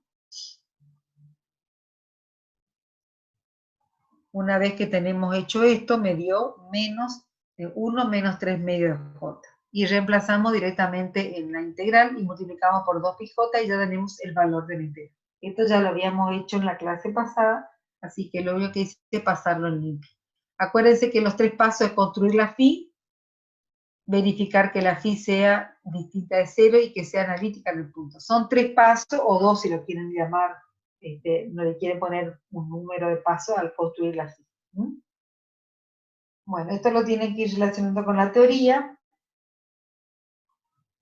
Una vez que tenemos hecho esto, me dio menos 1 menos 3 medios de j. Y reemplazamos directamente en la integral y multiplicamos por 2πj y ya tenemos el valor de la integral. Esto ya lo habíamos hecho en la clase pasada, así que lo único que hice es pasarlo en limpio. Acuérdense que los 3 pasos es construir la phi, verificar que la phi sea distinta de 0 y que sea analítica en el punto. Son 3 pasos, o 2 si lo quieren llamar, no le quieren poner un número de pasos al construir la phi. Bueno, esto lo tienen que ir relacionando con la teoría,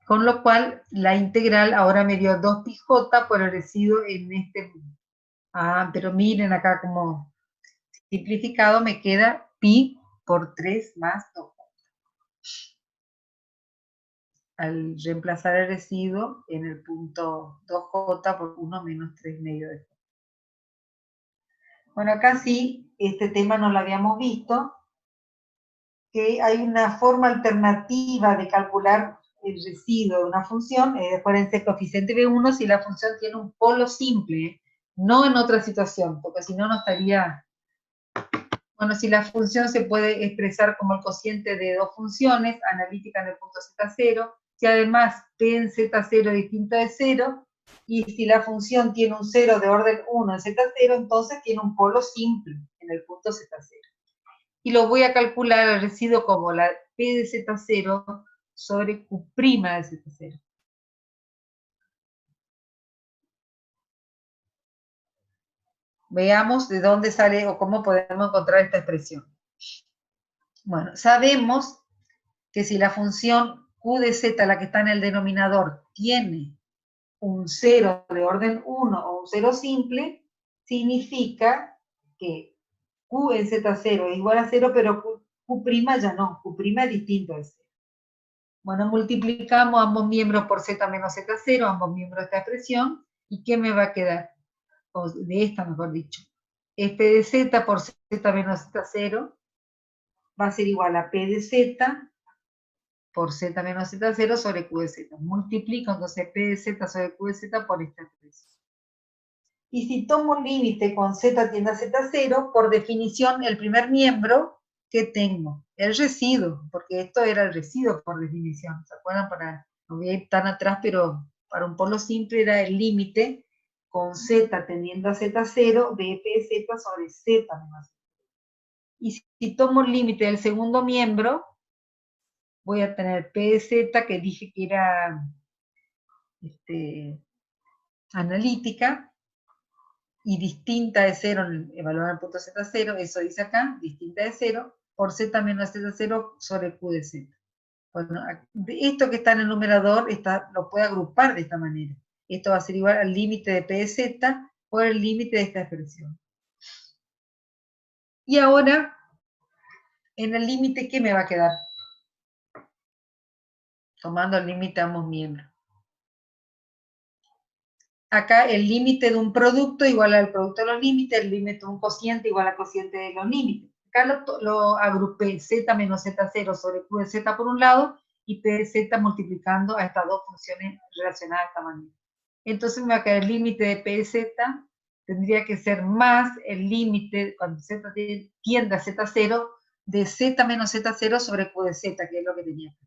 con lo cual la integral ahora me dio 2πj por el residuo en este. Pero miren acá como simplificado me queda pi por 3 más 2j. Al reemplazar el residuo en el punto 2j por 1 menos 3 medios de j. Bueno, acá sí, este tema no lo habíamos visto, que hay una forma alternativa de calcular el residuo de una función, acuérdense el coeficiente B1 si la función tiene un polo simple, no en otra situación, porque si no, no estaría. Bueno, si la función se puede expresar como el cociente de dos funciones, analítica en el punto z0, si además p en z0 es distinto de 0, y si la función tiene un 0 de orden 1 en z0, entonces tiene un polo simple en el punto z0. Y lo voy a calcular el residuo como la p de z0 sobre q' de z0. Veamos de dónde sale o cómo podemos encontrar esta expresión. Bueno, sabemos que si la función q de z, la que está en el denominador, tiene un 0 de orden 1 o un 0 simple, significa que q en z0 es igual a 0, pero q' ya no, q' es distinto de 0. Bueno, multiplicamos ambos miembros por z menos z0, ambos miembros de esta expresión, ¿y qué me va a quedar? O de esta, mejor dicho. F de z por z menos z0 va a ser igual a P de z por z menos z0 sobre q de z. Multiplico entonces P de z sobre q de z por esta expresión. Y si tomo un límite con z tiende a z0, por definición, el primer miembro que tengo, el residuo, porque esto era el residuo por definición. ¿Se acuerdan? No voy a ir tan atrás, pero para un polo simple era el límite con z tendiendo a z0 de f de z sobre z menos z. Y si tomo el límite del segundo miembro, voy a tener p de z, que dije que era analítica, y distinta de 0, evaluar el punto z0, eso dice acá, distinta de 0, por z menos z0 sobre q de z. Bueno, esto que está en el numerador lo puede agrupar de esta manera. Esto va a ser igual al límite de p de z por el límite de esta expresión. Y ahora, en el límite, ¿qué me va a quedar? Tomando el límite a ambos miembros. Acá el límite de un producto igual al producto de los límites, el límite de un cociente igual al cociente de los límites. Acá lo agrupé z menos z0 sobre q de z por un lado y p de z multiplicando a estas dos funciones relacionadas de esta manera. Entonces me va a quedar el límite de p de z, tendría que ser más el límite, cuando z tiende a z0, de z menos z0 sobre q de z, que es lo que tenía acá.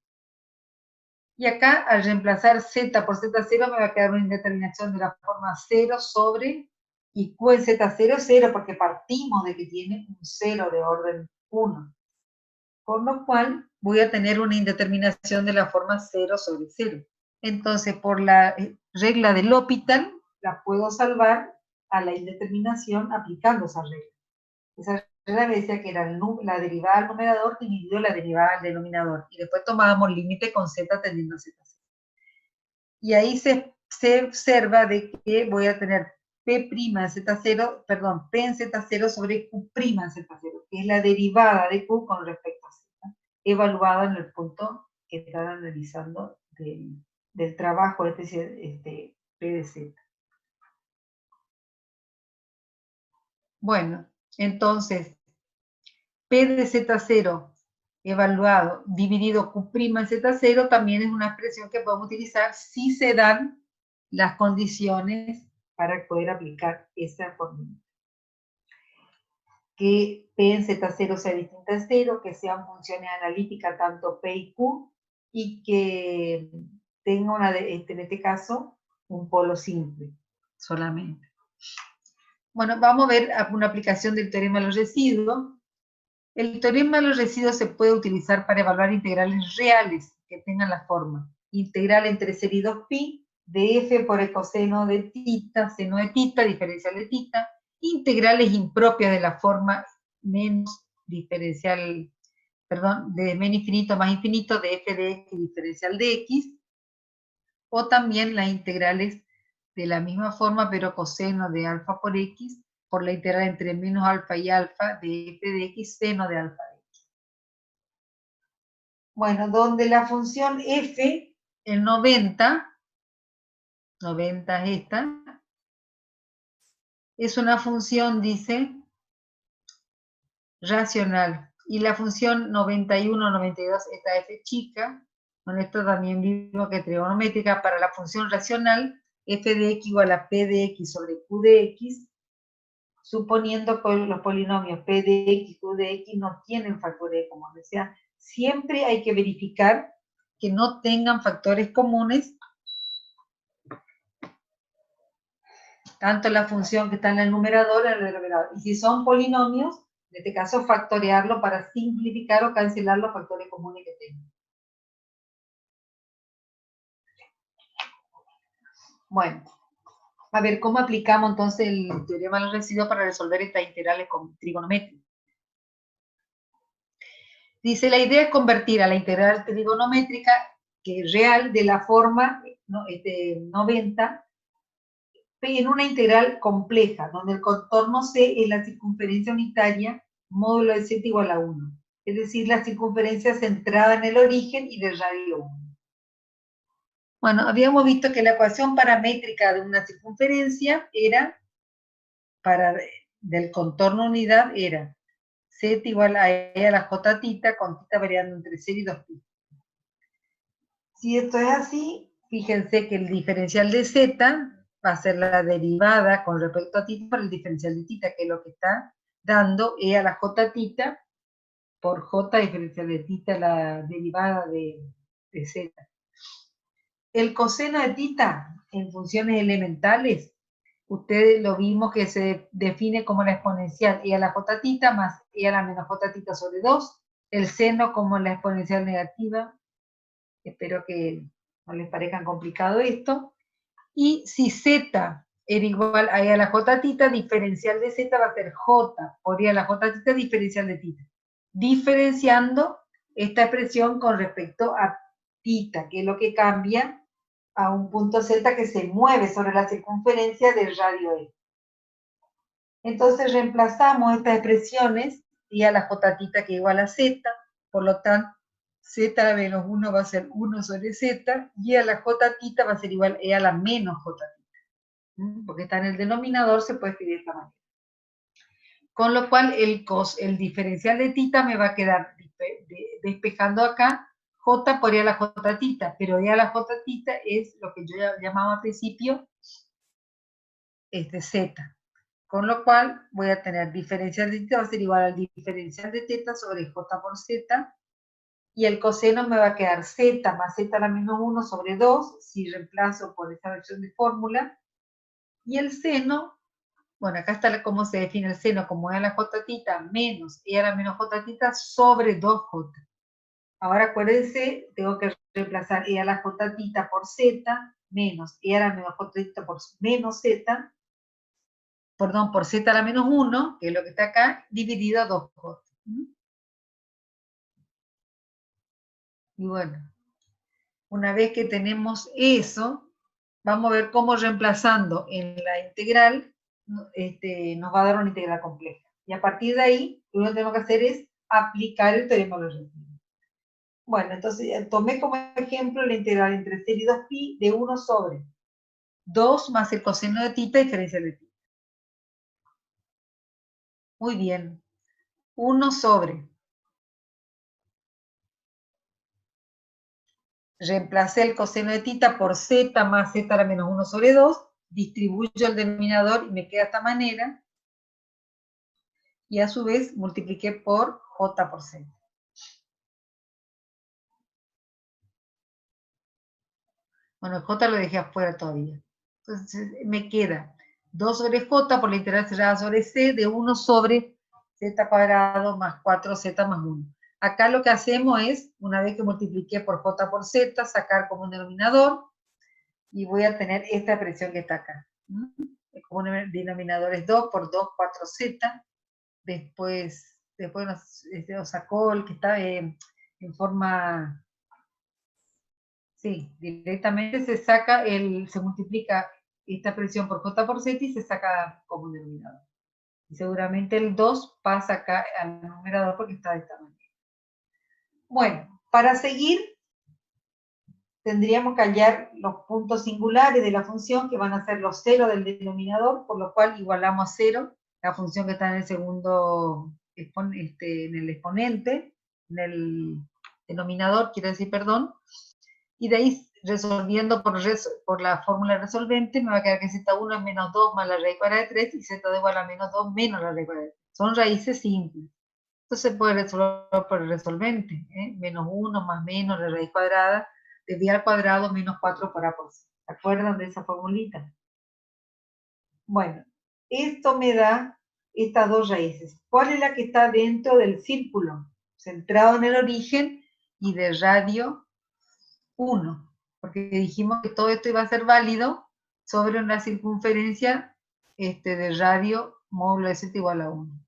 Y acá, al reemplazar z por z0, me va a quedar una indeterminación de la forma 0 sobre, y q en z0 es 0, porque partimos de que tiene un 0 de orden 1. Por lo cual, voy a tener una indeterminación de la forma 0 sobre 0. Entonces, por la regla del L'Hopital, la puedo salvar a la indeterminación aplicando esa regla. Esa regla me decía que era la derivada del numerador dividido la derivada del denominador. Y después tomábamos límite con z tendiendo a z0. Y ahí se observa de que voy a tener P' en Z0, perdón, P en Z0 sobre Q' en Z0, que es la derivada de Q con respecto a Z, evaluada en el punto que están analizando del trabajo P de Z. Bueno, entonces, P de Z0 evaluado dividido Q' en Z0 también es una expresión que podemos utilizar si se dan las condiciones para poder aplicar esa fórmula. Que P en Z0 sea distinta a 0, que sean funciones analíticas tanto P y Q, y que tenga en este caso un polo simple solamente. Bueno, vamos a ver una aplicación del teorema de los residuos. El teorema de los residuos se puede utilizar para evaluar integrales reales que tengan la forma integral entre 0 y 2pi de f por el coseno de θ, seno de θ, diferencial de θ, integrales impropias de la forma menos diferencial, perdón, de menos infinito más infinito de f de x diferencial de x, o también las integrales de la misma forma, pero coseno de alfa por x, por la integral entre menos alfa y alfa de f de x seno de alfa de x. Bueno, donde la función f, el 90 es esta, es una función, dice, racional. Y la función 91, 92, esta f chica, con esto también vimos que trigonométrica, para la función racional, f de x igual a p de x sobre q de x, suponiendo que los polinomios p de x y q de x no tienen factores comunes. O sea, siempre hay que verificar que no tengan factores comunes, tanto la función que está en el numerador como en el denominador. Y si son polinomios, en este caso factorearlo para simplificar o cancelar los factores comunes que tengan. Bueno, a ver cómo aplicamos entonces el teorema de los residuos para resolver estas integrales trigonométricas. Dice, la idea es convertir a la integral trigonométrica que es real de la forma 90 en una integral compleja, donde el contorno C es la circunferencia unitaria módulo de z igual a 1. Es decir, la circunferencia centrada en el origen y del radio 1. Bueno, habíamos visto que la ecuación paramétrica de una circunferencia era, del contorno unidad, era z igual a e a la j tita, con tita variando entre 0 y 2pi. Si esto es así, fíjense que el diferencial de z va a ser la derivada con respecto a tita por el diferencial de tita, que es lo que está dando e a la j tita por j diferencial de tita, la derivada de z. El coseno de tita en funciones elementales, ustedes lo vimos que se define como la exponencial e a la j tita más e a la menos j tita sobre 2, el seno como la exponencial negativa. Espero que no les parezca complicado esto. Y si z era igual a e a la j tita, diferencial de z va a ser j por e a la j tita diferencial de tita. Diferenciando esta expresión con respecto a tita, que es lo que cambia a un punto z que se mueve sobre la circunferencia del radio e. Entonces reemplazamos estas expresiones y a la j tita que es igual a z, por lo tanto z menos 1 va a ser 1 sobre z, y a la j tita va a ser igual e a la menos j tita. Porque está en el denominador, se puede escribir de esta manera. Con lo cual el diferencial de tita me va a quedar despejando acá j por e a la j tita, pero e a la j tita es lo que yo llamaba al principio z. Con lo cual voy a tener diferencial de tita va a ser igual al diferencial de teta sobre j por z, y el coseno me va a quedar z más z a la menos 1 sobre 2, si reemplazo por esta versión de fórmula, y el seno, bueno, acá está cómo se define el seno, como e a la j tita menos e a la menos j tita sobre 2j. Ahora acuérdense, tengo que reemplazar e a la j tita por z menos e a la menos j tita por menos z, perdón, por z a la menos 1, que es lo que está acá, dividido a 2j. Y bueno, una vez que tenemos eso, vamos a ver cómo reemplazando en la integral nos va a dar una integral compleja. Y a partir de ahí, lo que tenemos que hacer es aplicar el teorema de Lorentz. Bueno, entonces tomé como ejemplo la integral entre 0 y 2pi de 1 sobre 2 más el coseno de tita diferencial de tita. Muy bien. 1 sobre. Reemplacé el coseno de tita por z más z a la menos 1 sobre 2, distribuyo el denominador y me queda de esta manera, y a su vez multipliqué por j por z. Bueno, el j lo dejé afuera todavía. Entonces me queda 2 sobre j por la integral cerrada sobre c de 1 sobre z cuadrado más 4z más 1. Acá lo que hacemos es, una vez que multipliqué por j por z, sacar como un denominador, y voy a tener esta expresión que está acá. Como un denominador es 2 por 2, 4z. Después nos sacó el que está en forma... Sí, directamente se multiplica esta expresión por j por z y se saca como denominador. Y seguramente el 2 pasa acá al numerador porque está de esta manera. Bueno, para seguir, tendríamos que hallar los puntos singulares de la función, que van a ser los ceros del denominador, por lo cual igualamos a 0 la función que está en el segundo, en el exponente, en el denominador, quiero decir, perdón, y de ahí resolviendo por la fórmula resolvente, me va a quedar que z1 es menos 2 más la raíz cuadrada de 3, y z2 igual a menos 2 menos la raíz cuadrada de 3. Son raíces simples. Entonces se puede resolver por el resolvente, menos 1 más menos la raíz cuadrada de b al cuadrado menos 4 por a por c. ¿Se acuerdan de esa formulita? Bueno, esto me da estas dos raíces. ¿Cuál es la que está dentro del círculo? Centrado en el origen y de radio 1. Porque dijimos que todo esto iba a ser válido sobre una circunferencia de radio módulo de z igual a 1.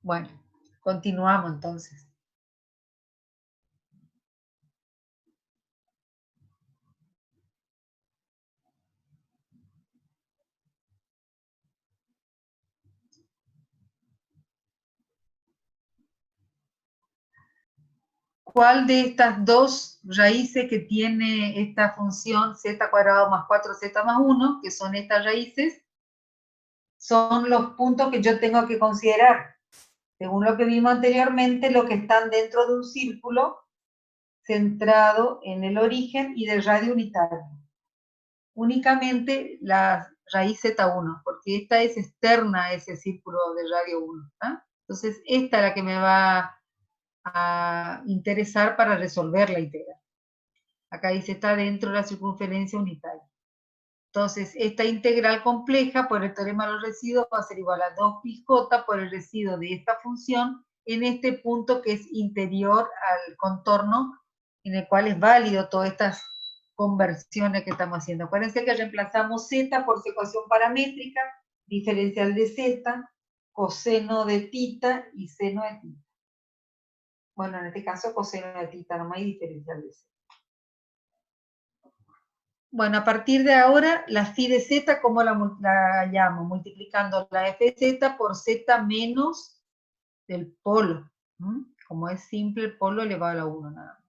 Bueno, continuamos entonces. ¿cuál de estas dos raíces que tiene esta función z cuadrado más 4z más 1, que son estas raíces, son los puntos que yo tengo que considerar? Según lo que vimos anteriormente, los que están dentro de un círculo centrado en el origen y del radio unitario. Únicamente la raíz Z1, porque esta es externa a ese círculo de radio 1. ¿Ah? Entonces, esta es la que me va a interesar para resolver la integral. Acá dice, está dentro de la circunferencia unitaria. Entonces, esta integral compleja por el teorema de los residuos va a ser igual a 2πj por el residuo de esta función en este punto que es interior al contorno, en el cual es válido todas estas conversiones que estamos haciendo. Acuérdense que reemplazamos z por su ecuación paramétrica, diferencial de z, coseno de tita y seno de tita. Bueno, en este caso coseno de tita, no hay diferencial de z. Bueno, a partir de ahora, la phi de z, ¿cómo la llamo? Multiplicando la f de z por z menos del polo. Como es simple, el polo elevado a la 1 nada más.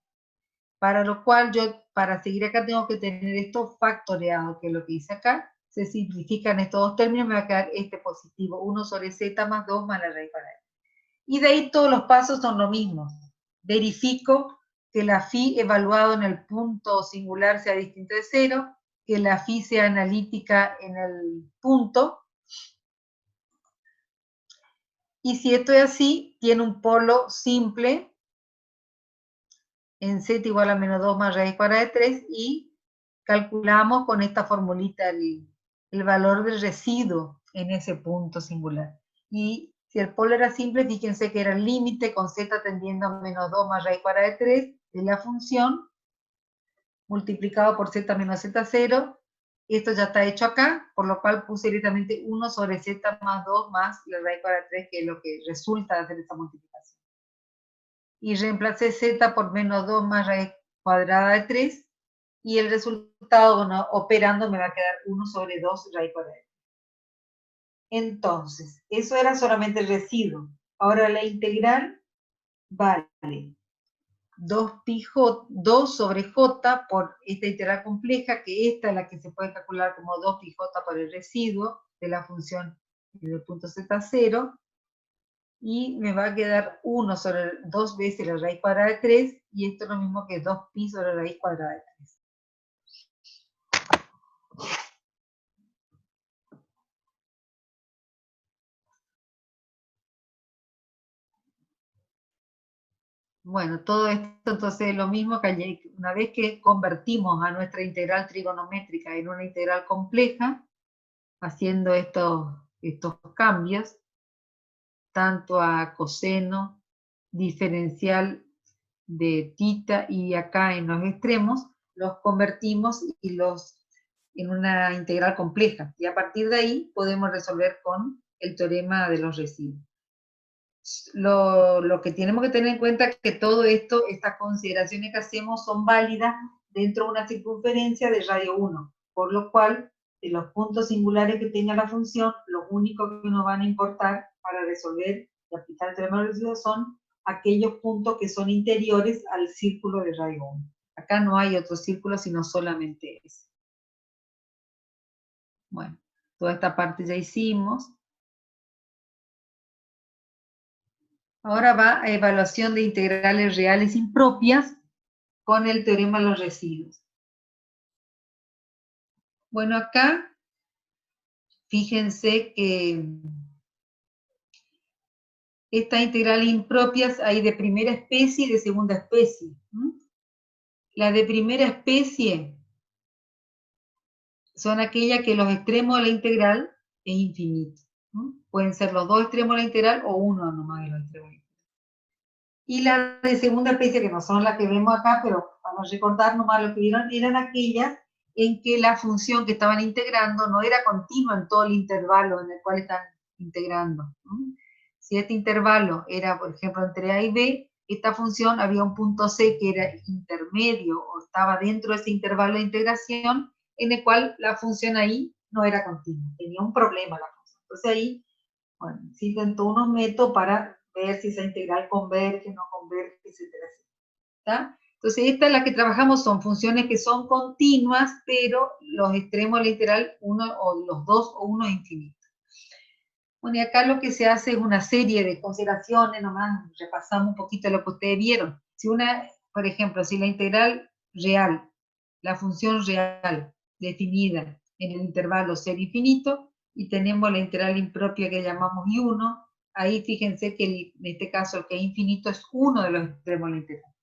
Para lo cual yo, para seguir acá, tengo que tener esto factoreado, que es lo que hice acá. Se simplifican estos dos términos, me va a quedar este positivo, 1 sobre z más 2 más la raíz cuadrada. Y de ahí todos los pasos son lo mismo. Verifico que la phi evaluado en el punto singular sea distinto de 0, que la phi sea analítica en el punto. Y si esto es así, tiene un polo simple en z igual a menos 2 más raíz cuadrada de 3 y calculamos con esta formulita el valor del residuo en ese punto singular. Y si el polo era simple, fíjense que era el límite con z tendiendo a menos 2 más raíz cuadrada de 3 de la función multiplicado por z menos z0. Esto ya está hecho acá, por lo cual puse directamente 1 sobre z más 2 más la raíz cuadrada de 3, que es lo que resulta de hacer esta multiplicación. Y reemplacé z por menos 2 más raíz cuadrada de 3, y el resultado, bueno, operando me va a quedar 1 sobre 2 raíz cuadrada de 3. Entonces, eso era solamente el residuo. Ahora la integral vale 2 sobre j por esta integral compleja, que esta es la que se puede calcular como 2πj por el residuo de la función del punto z0, y me va a quedar 1 sobre 2 veces la raíz cuadrada de 3, y esto es lo mismo que 2π sobre la raíz cuadrada de 3. Bueno, todo esto entonces es lo mismo que una vez que convertimos a nuestra integral trigonométrica en una integral compleja, haciendo estos cambios, tanto a coseno, diferencial de tita y acá en los extremos, los convertimos en una integral compleja. Y a partir de ahí podemos resolver con el teorema de los residuos. Lo que tenemos que tener en cuenta es que todo esto, estas consideraciones que hacemos son válidas dentro de una circunferencia de radio 1, por lo cual de los puntos singulares que tenga la función, los únicos que nos van a importar para resolver y aplicar el teorema de los residuos son aquellos puntos que son interiores al círculo de radio 1. Acá no hay otro círculo, sino solamente ese. Bueno, toda esta parte ya hicimos. Ahora va a evaluación de integrales reales impropias con el teorema de los residuos. Bueno, acá, fíjense que estas integrales impropias hay de primera especie y de segunda especie. La de primera especie son aquellas que los extremos de la integral es infinito. Pueden ser los dos extremos de la integral o uno nomás de los extremos. Y la de segunda especie, que no son las que vemos acá, pero para recordar nomás lo que vieron, eran aquellas en que la función que estaban integrando no era continua en todo el intervalo en el cual están integrando. Si este intervalo era, por ejemplo, entre A y B, esta función había un punto C que era intermedio o estaba dentro de ese intervalo de integración en el cual la función ahí no era continua, tenía un problema la función. Entonces ahí, bueno, existen todos unos métodos para ver si esa integral converge, no converge, etcétera, etcétera. ¿Está? Entonces, esta es la que trabajamos, son funciones que son continuas, pero los extremos de la integral, uno o los dos o uno es infinito. Bueno, y acá lo que se hace es una serie de consideraciones, nomás repasamos un poquito lo que ustedes vieron. Si una, por ejemplo, si la integral real, la función real definida en el intervalo ser infinito, y tenemos la integral impropia que llamamos I1, ahí fíjense que en este caso el que es infinito es uno de los extremos de la integral.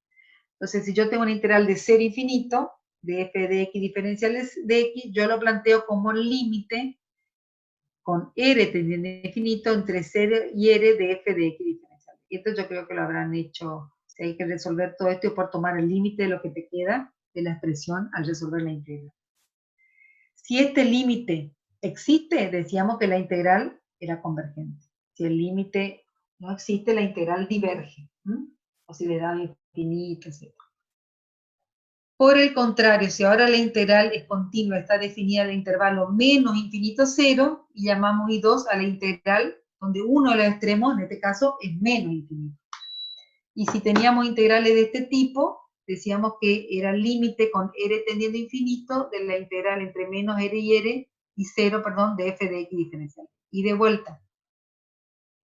Entonces, si yo tengo una integral de ser infinito, de f de x diferenciales de x, yo lo planteo como límite con r tendiendo a infinito entre 0 y r de f de x diferencial. Y esto yo creo que lo habrán hecho, si hay que resolver todo esto por tomar el límite de lo que te queda de la expresión al resolver la integral. Si este límite existe, decíamos que la integral era convergente. Si el límite no existe, la integral diverge. O si le da infinito, etc. Por el contrario, si ahora la integral es continua, está definida en el intervalo menos infinito 0, y llamamos I2 a la integral donde uno de los extremos, en este caso, es menos infinito. Y si teníamos integrales de este tipo, decíamos que era el límite con r tendiendo a infinito de la integral entre menos r y 0, perdón, de f de x diferencial. Y de vuelta,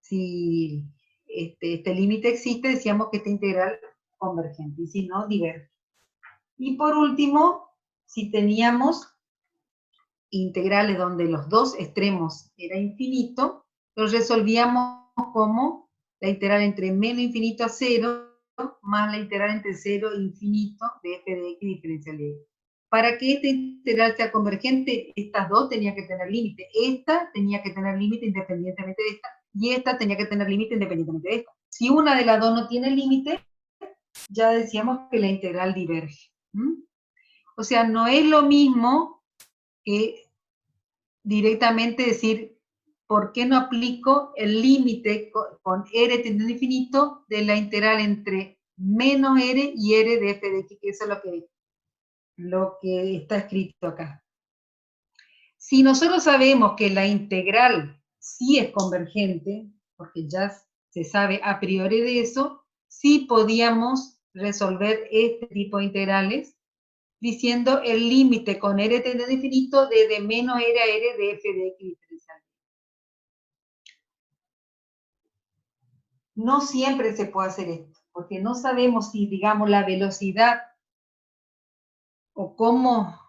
si este límite existe, decíamos que esta integral es convergente, y si no, diverge. Y por último, si teníamos integrales donde los dos extremos era infinito, los resolvíamos como la integral entre menos infinito a 0 más la integral entre 0 e infinito de f de x diferencial de x. Para que esta integral sea convergente, estas dos tenían que tener límite. Esta tenía que tener límite independientemente de esta, y esta tenía que tener límite independientemente de esta. Si una de las dos no tiene límite, ya decíamos que la integral diverge. O sea, no es lo mismo que directamente decir, ¿por qué no aplico el límite con r tendiendo a infinito de la integral entre menos r y r de f de x? Que eso es lo que está escrito acá. Si nosotros sabemos que la integral sí es convergente, porque ya se sabe a priori de eso, sí podíamos resolver este tipo de integrales diciendo el límite con r tendiendo a infinito de menos r a r de f de x diferencial. No siempre se puede hacer esto, porque no sabemos si, digamos, la velocidad o cómo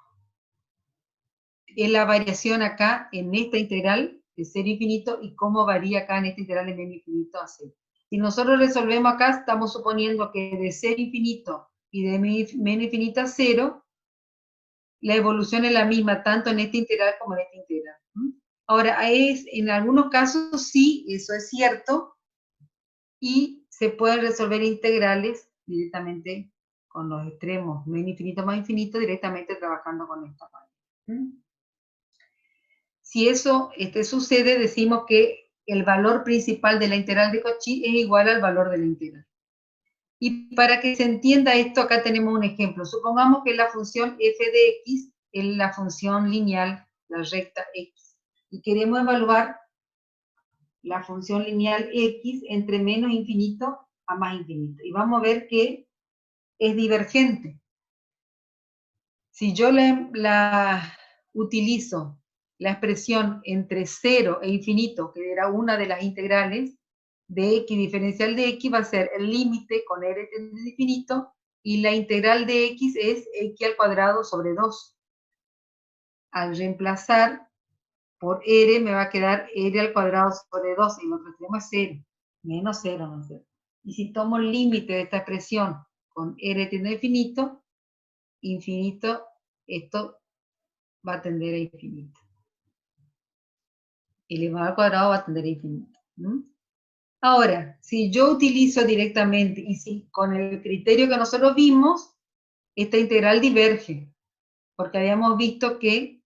es la variación acá en esta integral de 0 infinito y cómo varía acá en esta integral de menos infinito a 0. Si nosotros resolvemos acá, estamos suponiendo que de 0 infinito y de menos infinito a 0, la evolución es la misma, tanto en esta integral como en esta integral. Ahora, en algunos casos sí, eso es cierto, y se pueden resolver integrales directamente con los extremos menos infinito más infinito, directamente trabajando con esta manera. Si eso sucede, decimos que el valor principal de la integral de Cauchy es igual al valor de la integral. Y para que se entienda esto, acá tenemos un ejemplo. Supongamos que la función f de x es la función lineal, la recta x, y queremos evaluar la función lineal x entre menos infinito a más infinito. Y vamos a ver que es divergente. Si yo utilizo la expresión entre 0 e infinito, que era una de las integrales de x diferencial de x, va a ser el límite con r tendiendo a infinito, y la integral de x es x al cuadrado sobre 2. Al reemplazar por r me va a quedar r al cuadrado sobre 2, y lo que tenemos es 0, menos 0, ¿no es cierto? Y si tomo el límite de esta expresión con r tendiendo a infinito, esto va a tender a infinito. Elevado al cuadrado va a tender a infinito. Ahora, si yo utilizo directamente, y si con el criterio que nosotros vimos, esta integral diverge, porque habíamos visto que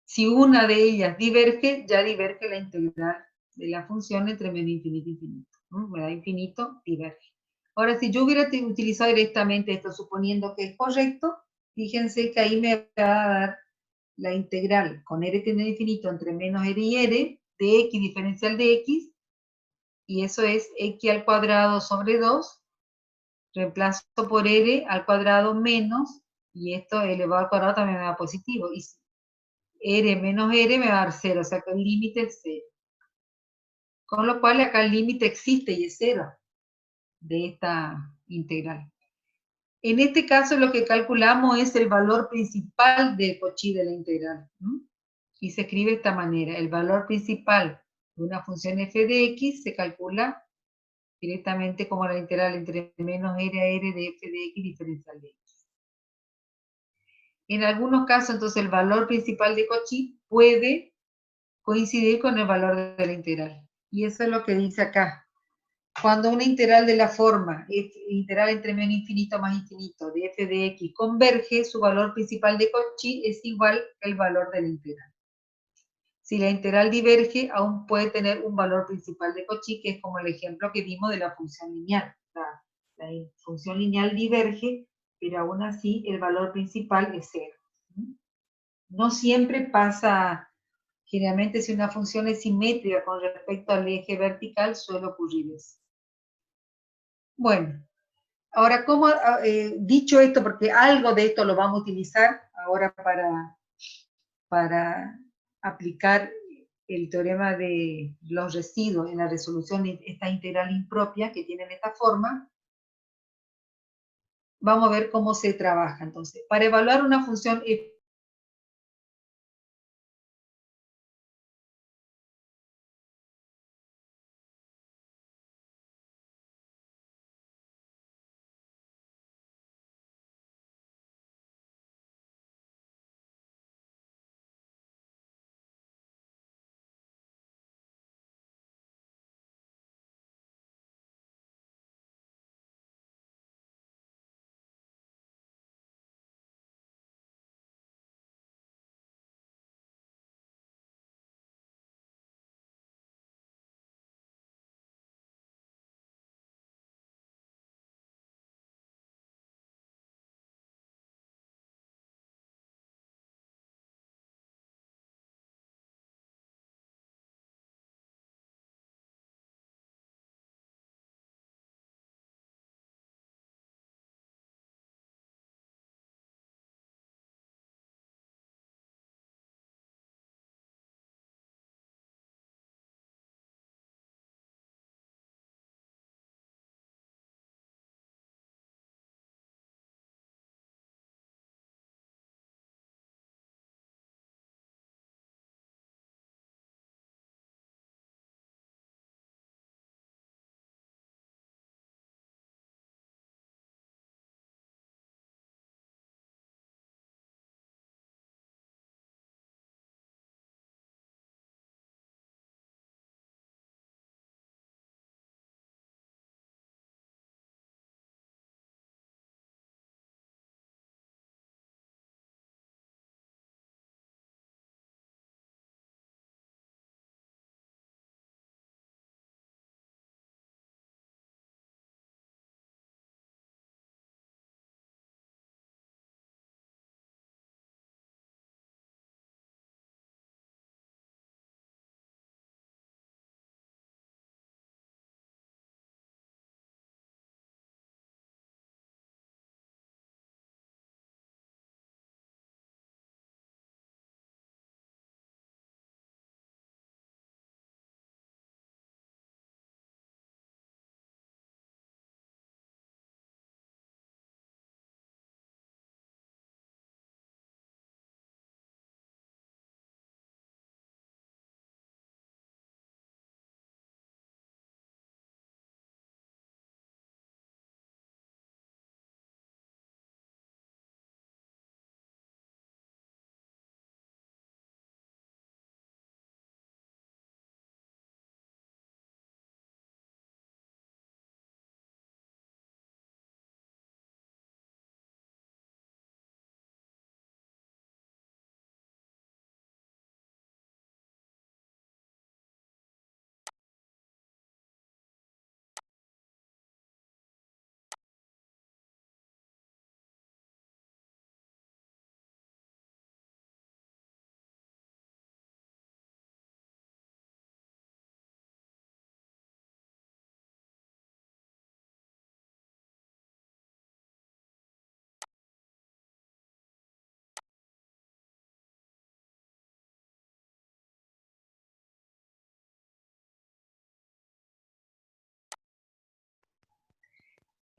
si una de ellas diverge, ya diverge la integral de la función entre menos infinito y infinito. Me da infinito, diverge. Ahora, si yo hubiera utilizado directamente esto, suponiendo que es correcto, fíjense que ahí me va a dar la integral con r tendiendo a infinito entre menos r y r de x diferencial de x, y eso es x al cuadrado sobre 2, reemplazo por r al cuadrado menos, y esto elevado al cuadrado también me da positivo, y r menos r me va a dar 0, o sea que el límite es 0. Con lo cual acá el límite existe y es 0 de esta integral. En este caso lo que calculamos es el valor principal de Cauchy de la integral. Y se escribe de esta manera. El valor principal de una función f de x se calcula directamente como la integral entre menos r a r de f de x diferencial de x. En algunos casos, entonces, el valor principal de Cauchy puede coincidir con el valor de la integral. Y eso es lo que dice acá. Cuando una integral de la forma, integral entre menos infinito más infinito, de f de x, converge, su valor principal de Cauchy es igual al valor de la integral. Si la integral diverge, aún puede tener un valor principal de Cauchy, que es como el ejemplo que vimos de la función lineal. La función lineal diverge, pero aún así el valor principal es 0. No siempre pasa, generalmente si una función es simétrica con respecto al eje vertical, suele ocurrir eso. Bueno, ahora, dicho esto, porque algo de esto lo vamos a utilizar ahora para aplicar el teorema de los residuos en la resolución de esta integral impropia que tienen esta forma, vamos a ver cómo se trabaja. Entonces, para evaluar una función f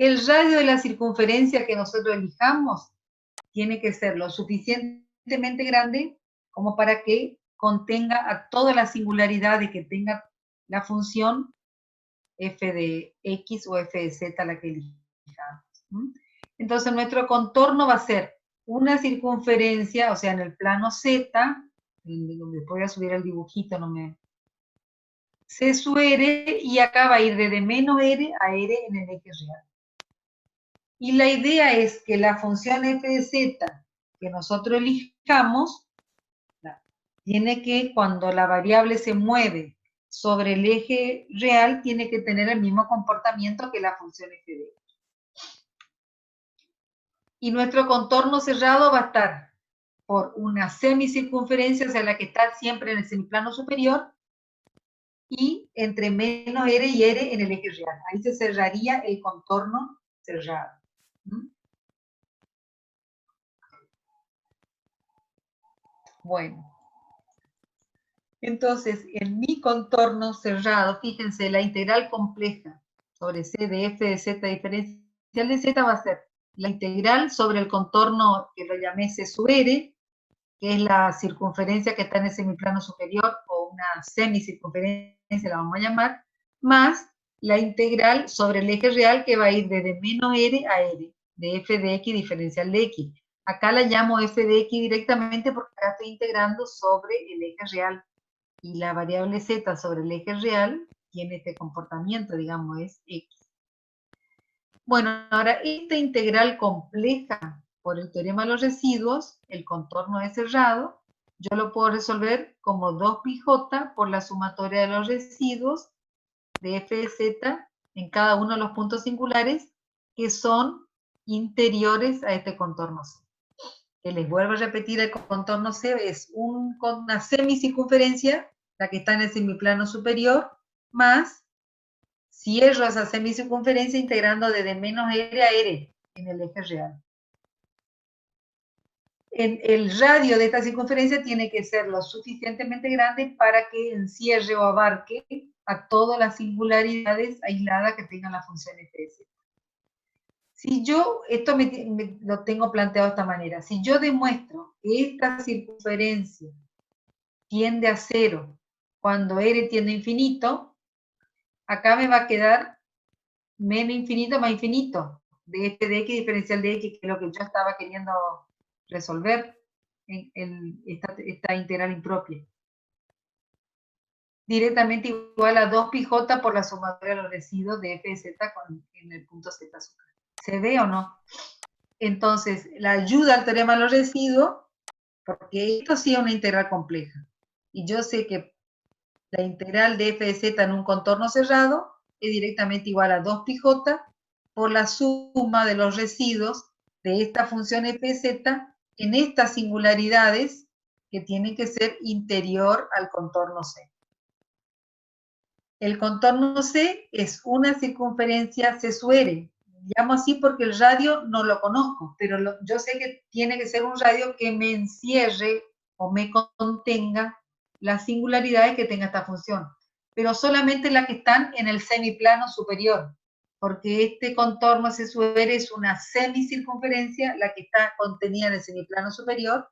El radio de la circunferencia que nosotros elijamos tiene que ser lo suficientemente grande como para que contenga a toda la singularidad de que tenga la función f de x o f de z, la que elijamos. Entonces nuestro contorno va a ser una circunferencia, o sea, en el plano z, donde voy a subir el dibujito, C sub r, y acá va a ir desde menos r a r en el eje real. Y la idea es que la función f de z que nosotros elijamos, tiene que, cuando la variable se mueve sobre el eje real, tiene que tener el mismo comportamiento que la función f de x. Y nuestro contorno cerrado va a estar por una semicircunferencia, o sea, la que está siempre en el semiplano superior, y entre menos r y r en el eje real. Ahí se cerraría el contorno cerrado. Bueno. Entonces, en mi contorno cerrado, fíjense, la integral compleja sobre c de f de z diferencial de z va a ser la integral sobre el contorno que lo llamé c sub r, que es la circunferencia que está en el semiplano superior, o una semicircunferencia la vamos a llamar, más la integral sobre el eje real, que va a ir desde menos r a r, de f de x diferencial de x. Acá la llamo f de x directamente porque acá estoy integrando sobre el eje real. Y la variable z sobre el eje real tiene este comportamiento, digamos, es x. Bueno, ahora esta integral compleja por el teorema de los residuos, el contorno es cerrado, yo lo puedo resolver como 2πj por la sumatoria de los residuos de f de z en cada uno de los puntos singulares que son interiores a este contorno C. Que les vuelvo a repetir, el contorno C es una semicircunferencia, la que está en el semiplano superior, más cierro esa semicircunferencia integrando desde menos r a r en el eje real. El radio de esta circunferencia tiene que ser lo suficientemente grande para que encierre o abarque a todas las singularidades aisladas que tengan la función f de z. Si yo, esto lo tengo planteado de esta manera, si yo demuestro que esta circunferencia tiende a 0 cuando r tiende a infinito, acá me va a quedar menos infinito más infinito de f de x diferencial de x, que es lo que yo estaba queriendo resolver en esta integral impropia. Directamente igual a 2πj por la sumatoria de los residuos de f de z en el punto z azúcar. ¿Se ve o no? Entonces, la ayuda al teorema de los residuos, porque esto sí es una integral compleja. Y yo sé que la integral de f de z en un contorno cerrado es directamente igual a 2πj por la suma de los residuos de esta función f de z en estas singularidades que tienen que ser interior al contorno C. El contorno C es una circunferencia C sub r. Llamo así porque el radio no lo conozco, pero yo sé que tiene que ser un radio que me encierre o me contenga las singularidades que tenga esta función, pero solamente las que están en el semiplano superior, porque este contorno C sub r es una semicircunferencia, la que está contenida en el semiplano superior,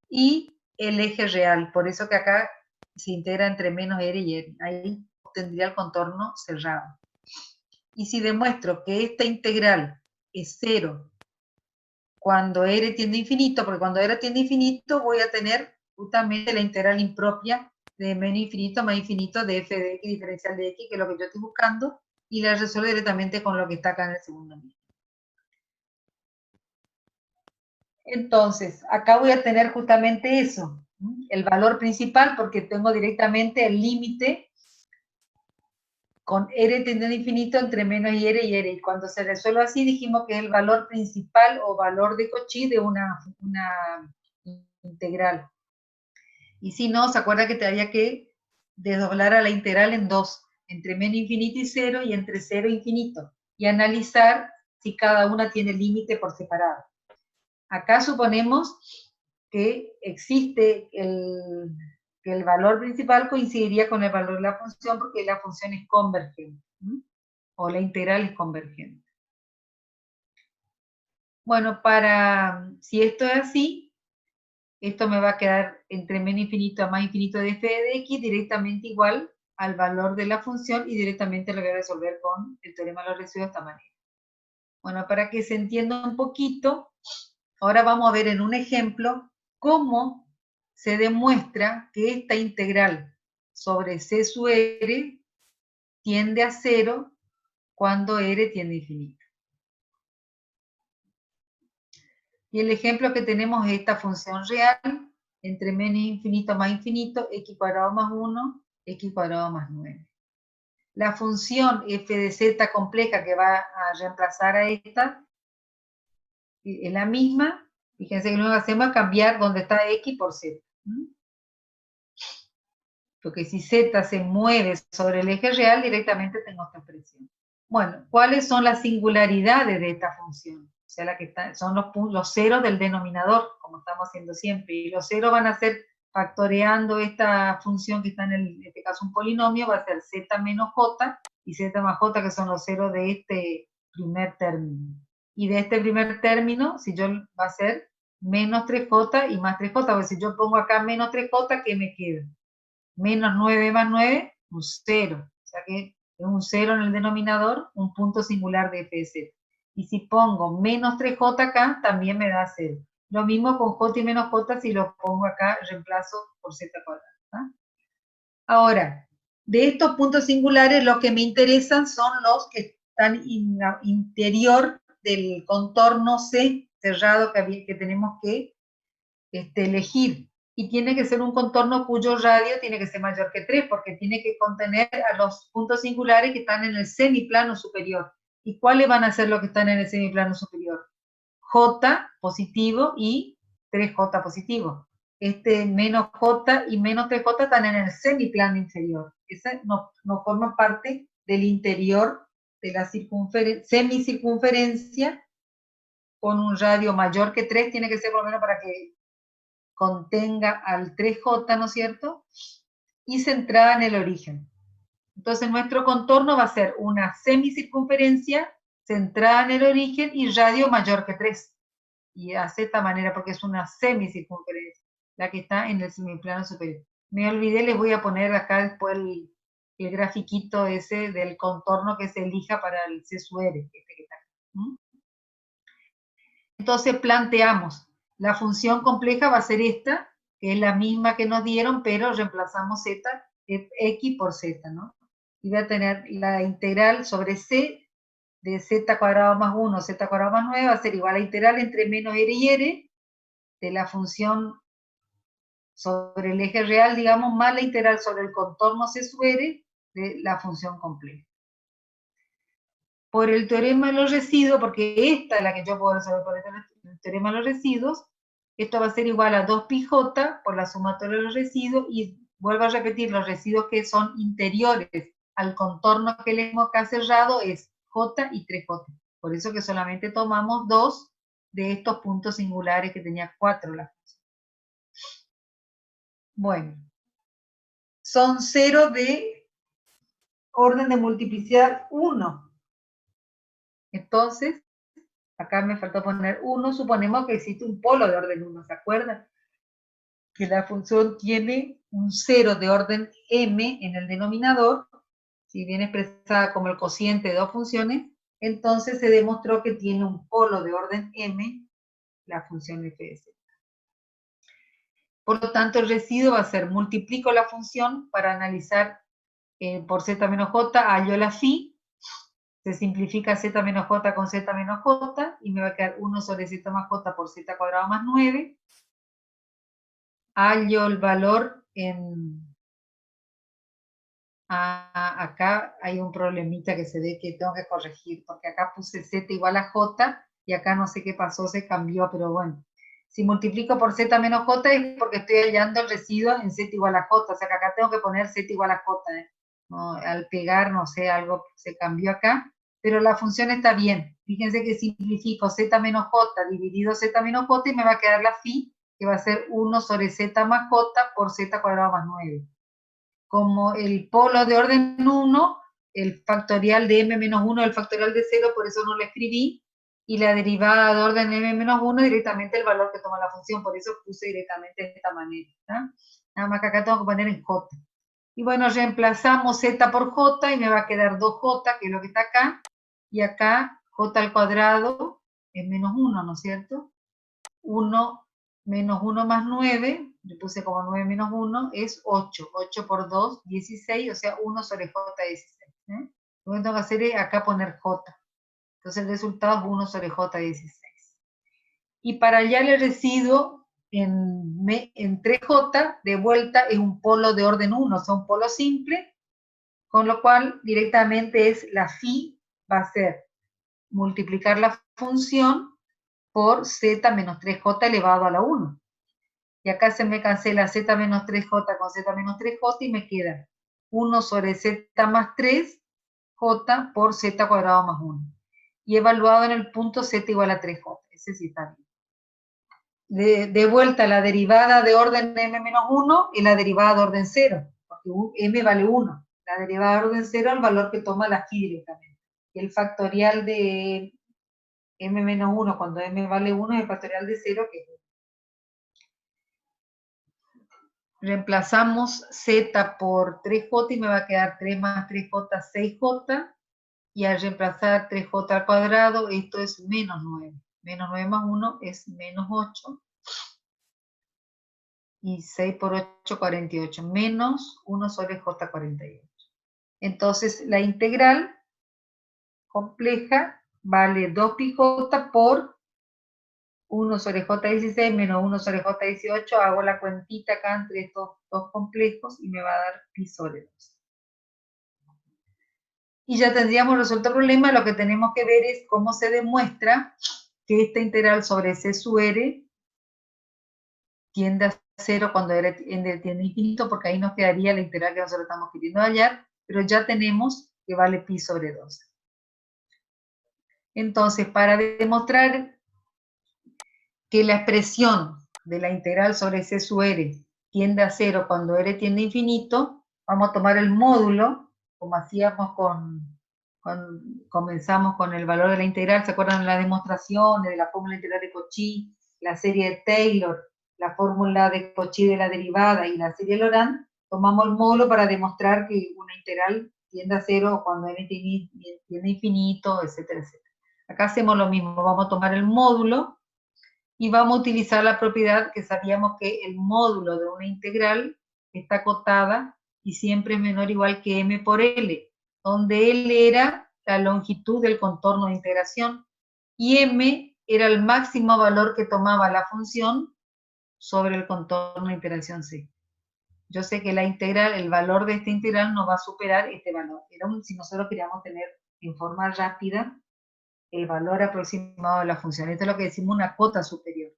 y el eje real, por eso que acá se integra entre menos r y r, ahí tendría el contorno cerrado. Y si demuestro que esta integral es 0 cuando r tiende a infinito, porque cuando r tiende a infinito voy a tener justamente la integral impropia de menos infinito más infinito de f de x diferencial de x, que es lo que yo estoy buscando, y la resuelvo directamente con lo que está acá en el segundo nivel. Entonces, acá voy a tener justamente eso, el valor principal, porque tengo directamente el límite con r tendiendo a infinito entre menos y r. Y cuando se resuelve así, dijimos que es el valor principal o valor de Cauchy de una integral. Y si no, ¿se acuerda que te había que desdoblar a la integral en dos? Entre menos infinito y 0 y entre 0 e infinito. Y analizar si cada una tiene límite por separado. Acá suponemos que existe que el valor principal coincidiría con el valor de la función porque la función es convergente, o la integral es convergente. Bueno, si esto es así, esto me va a quedar entre menos infinito a más infinito de f de x directamente igual al valor de la función y directamente lo voy a resolver con el teorema de los residuos de esta manera. Bueno, para que se entienda un poquito, ahora vamos a ver en un ejemplo cómo se demuestra que esta integral sobre c sub r tiende a 0 cuando r tiende a infinito. Y el ejemplo que tenemos es esta función real, entre menos infinito más infinito, x cuadrado más 1, x cuadrado más 9. La función f de z compleja que va a reemplazar a esta es la misma. Fíjense que lo que hacemos es cambiar donde está x por z. Porque si z se mueve sobre el eje real, directamente tengo esta expresión. Bueno, ¿cuáles son las singularidades de esta función? O sea, son los ceros del denominador, como estamos haciendo siempre. Y los ceros van a ser factoreando esta función que está en este caso un polinomio, va a ser z menos j y z más j, que son los ceros de este primer término. Y de este primer término, va a ser menos 3j y más 3j, porque si yo pongo acá menos 3j, ¿qué me queda? Menos 9 más 9, un 0. O sea que es un 0 en el denominador, un punto singular de f de z. Y si pongo menos 3j acá, también me da 0. Lo mismo con j y menos j, si lo pongo acá, reemplazo por z cuadrado. ¿Ah? Ahora, de estos puntos singulares, los que me interesan son los que están interior del contorno C cerrado que tenemos que elegir. Y tiene que ser un contorno cuyo radio tiene que ser mayor que 3, porque tiene que contener a los puntos singulares que están en el semiplano superior. ¿Y cuáles van a ser los que están en el semiplano superior? J positivo y 3J positivo. Menos J y menos 3J están en el semiplano inferior. Ese no forma parte del interior de la semicircunferencia con un radio mayor que 3, tiene que ser por lo menos para que contenga al 3J, ¿no es cierto? Y centrada en el origen. Entonces nuestro contorno va a ser una semicircunferencia centrada en el origen y radio mayor que 3. Y hace esta manera porque es una semicircunferencia, la que está en el semiplano superior. Me olvidé, les voy a poner acá después el grafiquito ese del contorno que se elija para el C sub R, este que está acá. Entonces planteamos, la función compleja va a ser esta, que es la misma que nos dieron, pero reemplazamos z, x por z, ¿no? Y voy a tener la integral sobre c de z cuadrado más 1, z cuadrado más 9, va a ser igual a la integral entre menos r y r de la función sobre el eje real, digamos, más la integral sobre el contorno c sub r de la función compleja. Por el teorema de los residuos, porque esta es la que yo puedo resolver por el teorema de los residuos, esto va a ser igual a 2πj por la sumatoria de los residuos, y vuelvo a repetir, los residuos que son interiores al contorno que le hemos acá cerrado es j y 3j. Por eso que solamente tomamos 2 de estos puntos singulares, que tenía 4 la función. Bueno, son 0 de orden de multiplicidad 1. Entonces, acá me faltó poner 1, suponemos que existe un polo de orden 1, ¿se acuerdan? Que la función tiene un 0 de orden m en el denominador, si viene expresada como el cociente de dos funciones, entonces se demostró que tiene un polo de orden m, la función f de z. Por lo tanto, el residuo va a ser, multiplico la función para analizar por z menos j, hallo la phi, se simplifica z menos j con z menos j, y me va a quedar 1 sobre z más j por z cuadrado más 9. Hallo el valor en... acá hay un problemita que se ve que tengo que corregir, porque acá puse z igual a j, y acá no sé qué pasó, se cambió, pero bueno. Si multiplico por z menos j es porque estoy hallando el residuo en z igual a j, o sea que acá tengo que poner z igual a j. No, al pegar, no sé, algo se cambió acá, pero la función está bien. Fíjense que simplifico z menos j dividido z menos j y me va a quedar la phi, que va a ser 1 sobre z más j por z cuadrado más 9. Como el polo de orden 1, el factorial de m menos 1 es el factorial de 0, por eso no lo escribí, y la derivada de orden m menos 1 directamente el valor que toma la función, por eso puse directamente de esta manera, ¿tá? Nada más que acá tengo que poner en j. Y bueno, reemplazamos z por j y me va a quedar 2j, que es lo que está acá, y acá j al cuadrado es menos 1, ¿no es cierto? 1 menos 1 más 9, le puse como 9 menos 1, es 8. 8 por 2, 16, o sea, 1 sobre j, 16. Lo que tengo que hacer es acá poner j. Entonces el resultado es 1 sobre j, 16. Y para hallar el residuo en 3j, de vuelta es un polo de orden 1, o sea, un polo simple, con lo cual directamente es la phi, va a ser multiplicar la función por z menos 3j elevado a la 1. Y acá se me cancela z menos 3j con z menos 3j y me queda 1 sobre z más 3j por z cuadrado más 1. Y evaluado en el punto z igual a 3j. Ese sí está bien. De vuelta, la derivada de orden m menos 1 y la derivada de orden 0, porque m vale 1. La derivada de orden 0 es el valor que toma la phi directamente. Y el factorial de m menos 1 cuando m vale 1 es el factorial de 0, que es 1. Reemplazamos z por 3j y me va a quedar 3 más 3j, 6j. Y al reemplazar 3j al cuadrado, esto es menos 9. Menos 9 más 1 es menos 8. Y 6 por 8, 48. Menos 1 sobre j, 48. Entonces, la integral compleja vale 2 pi j por 1 sobre j16 menos 1 sobre j18, hago la cuentita acá entre estos dos complejos y me va a dar pi sobre 2. Y ya tendríamos resuelto el problema. Lo que tenemos que ver es cómo se demuestra que esta integral sobre c sub r tiende a 0 cuando r tiende a infinito, porque ahí nos quedaría la integral que nosotros estamos queriendo hallar, pero ya tenemos que vale pi sobre 2. Entonces, para demostrar que la expresión de la integral sobre c sub r tiende a 0 cuando r tiende a infinito, vamos a tomar el módulo, como hacíamos comenzamos con el valor de la integral. ¿Se acuerdan de la demostración de la fórmula integral de Cauchy, la serie de Taylor, la fórmula de Cauchy de la derivada y la serie de Laurent? Tomamos el módulo para demostrar que una integral tiende a 0 cuando n tiende a infinito, etcétera, etcétera. Acá hacemos lo mismo, vamos a tomar el módulo y vamos a utilizar la propiedad que sabíamos que el módulo de una integral está acotada y siempre es menor o igual que m por L, donde L era la longitud del contorno de integración y m era el máximo valor que tomaba la función sobre el contorno de integración C. Yo sé que la integral, el valor de esta integral no va a superar este valor. Si nosotros queríamos tener en forma rápida el valor aproximado de la función. Esto es lo que decimos una cota superior.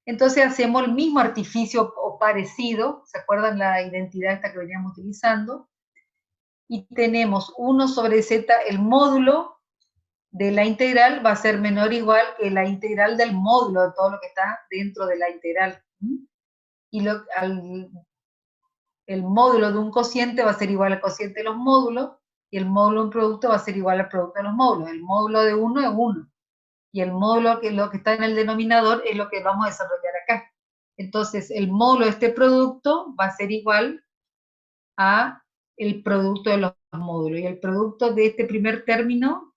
Entonces hacemos el mismo artificio o parecido, ¿se acuerdan la identidad esta que veníamos utilizando? Y tenemos 1 sobre z, el módulo de la integral va a ser menor o igual que la integral del módulo de todo lo que está dentro de la integral. Y el módulo de un cociente va a ser igual al cociente de los módulos, y el módulo de un producto va a ser igual al producto de los módulos. El módulo de 1 es 1. Y el módulo lo que está en el denominador es lo que vamos a desarrollar acá. Entonces, el módulo de este producto va a ser igual a el producto de los módulos. Y el producto de este primer término,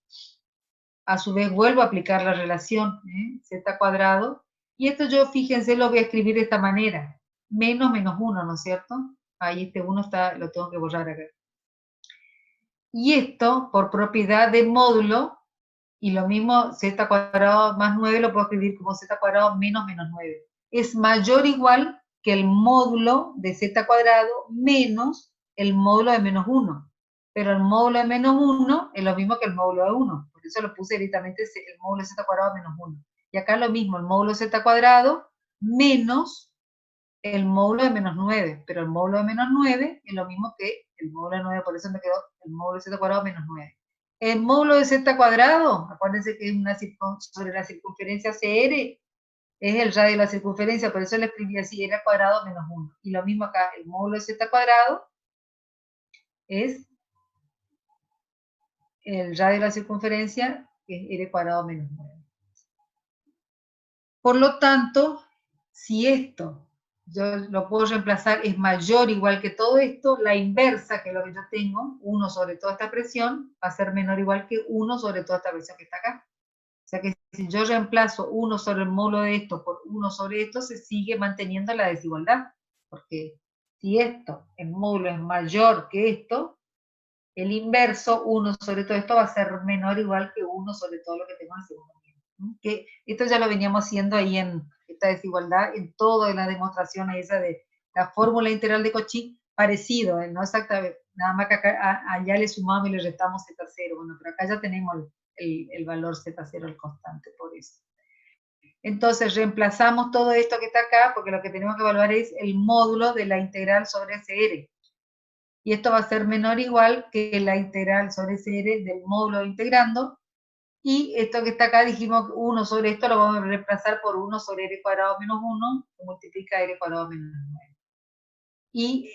a su vez, vuelvo a aplicar la relación z cuadrado. Y esto yo, fíjense, lo voy a escribir de esta manera. Menos 1, ¿no es cierto? Ahí este 1 lo tengo que borrar acá. Y esto, por propiedad de módulo, y lo mismo, z cuadrado más 9 lo puedo escribir como z cuadrado menos 9. Es mayor o igual que el módulo de z cuadrado menos el módulo de menos 1. Pero el módulo de menos 1 es lo mismo que el módulo de 1. Por eso lo puse directamente el módulo de z cuadrado menos 1. Y acá lo mismo, el módulo de z cuadrado menos el módulo de menos 9. Pero el módulo de menos 9 es lo mismo que el módulo de 9, por eso me quedó el módulo de z cuadrado menos 9. El módulo de z cuadrado, acuérdense que es sobre la circunferencia CR, es el radio de la circunferencia, por eso le escribí así, r cuadrado menos 1. Y lo mismo acá, el módulo de z cuadrado es el radio de la circunferencia, que es r cuadrado menos 9. Por lo tanto, si esto yo lo puedo reemplazar, es mayor o igual que todo esto, la inversa, que es lo que yo tengo, 1 sobre toda esta presión, va a ser menor o igual que 1 sobre toda esta presión que está acá. O sea que si yo reemplazo 1 sobre el módulo de esto por 1 sobre esto, se sigue manteniendo la desigualdad. Porque si esto, el módulo es mayor que esto, el inverso, 1 sobre todo esto, va a ser menor o igual que 1 sobre todo lo que tengo en el segundo nivel. Que esto ya lo veníamos haciendo ahí en esta desigualdad, en toda la demostración esa de la fórmula integral de Cauchy, parecido, no exactamente, nada más que acá, allá le sumamos y le restamos Z0, bueno, pero acá ya tenemos el valor Z0, el constante, por eso. Entonces reemplazamos todo esto que está acá, porque lo que tenemos que evaluar es el módulo de la integral sobre SR. Y esto va a ser menor o igual que la integral sobre SR del módulo de integrando. Y esto que está acá, dijimos que 1 sobre esto lo vamos a reemplazar por 1 sobre r cuadrado menos 1, que multiplica r cuadrado menos 9. Y